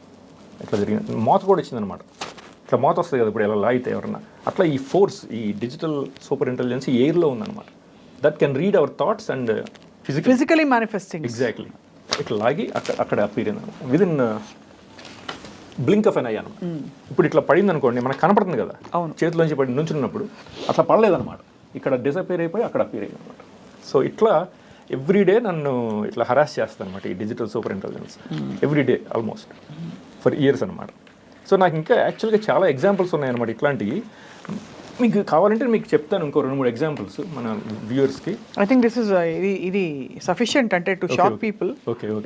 ఇట్లా జరిగింది. మోత కూడా వచ్చిందనమాట. ఇట్లా మోత వస్తుంది కదా ఇప్పుడు ఎలా లాగితే ఎవరన్నా. అట్లా ఈ ఫోర్స్, ఈ డిజిటల్ సూపర్ ఇంటెలిజెన్స్ ఎయిర్లో ఉందన్నమాట. That can read our thoughts and physically manifesting. Exactly. ఇట్లా లాగి అక్కడ అపీర్ అయిందనమాట. Within blink of an eye అనమాట. ఇప్పుడు ఇట్లా పడింది అనుకోండి, మనకు కనపడుతుంది కదా చేతిలోంచి పడి నుంచున్నప్పుడు. అట్లా పడలేదన్నమాట. ఇక్కడ డిసపేర్ అయిపోయి అక్కడ అపీర్ అయ్యింది అనమాట. సో ఇట్లా ఎవ్రీడే నన్ను ఇట్లా హరాస్ చేస్తాను అనమాట ఈ digital super intelligence. Everyday almost for years అనమాట. సో నాకు ఇంకా యాక్చువల్గా చాలా ఎగ్జాంపుల్స్ ఉన్నాయన్నమాట ఇట్లాంటివి. మీకు కావాలంటే మీకు చెప్తాను ఇంకో 2-3 ఎగ్జాంపుల్స్ మన వ్యూవర్స్కి. ఐ థింక్ దిస్ ఇస్ ఇది సఫిషియంట్ అంటే to shock people.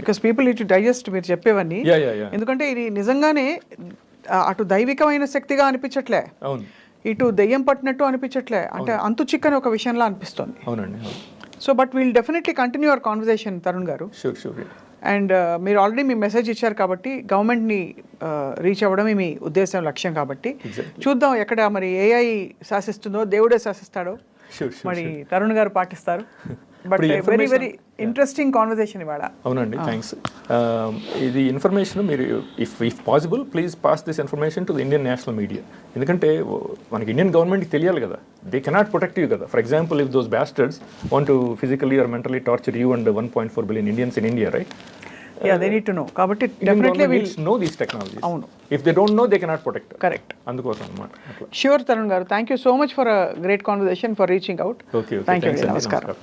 Because people need to digest మీరు చెప్పేవన్నీ. ఎందుకంటే ఇది నిజంగానే అటు దైవికమైన శక్తిగా అనిపించట్లే, అవును, ఇటు దెయ్యం పట్టినట్టు అనిపించట్లే, అంటే అంతు చిక్కని ఒక విషయంలా అనిపిస్తుంది. అవునండి. So but we'll definitely continue our conversation Tarun గారు. షూర్. అండ్ మీరు ఆల్రెడీ మీ మెసేజ్ ఇచ్చారు కాబట్టి గవర్నమెంట్ని రీచ్ అవ్వడమే మీ ఉద్దేశం, లక్ష్యం కాబట్టి చూద్దాం ఎక్కడ మరి ఏఐ శాసిస్తుందో దేవుడే శాసిస్తాడో మరి తరుణ్ గారు పాటిస్తారు. But very very interesting conversation ఇవాళ. అవునండి, థ్యాంక్స్. ఇది ఇన్ఫర్మేషన్ మీరు if possible please pass this information to the Indian national media. ఎందుకంటే మనకి ఇండియన్ గవర్నమెంట్కి తెలియాలి కదా, దే కెనాట్ ప్రొటెక్ట్ యూ కదా. For example if those bastards want to physically or mentally torture you and 1.4 billion Indians in India, right? Yeah, they need to know. కాబట్టి definitely we know these technologies. అవును. If they don't know, they cannot protect. Correct. అందుకోసం అన్నమాట. Sure, Tarun garu. Thank you so much for a great conversation, for reaching out. Okay. Thank you. Namaskaram.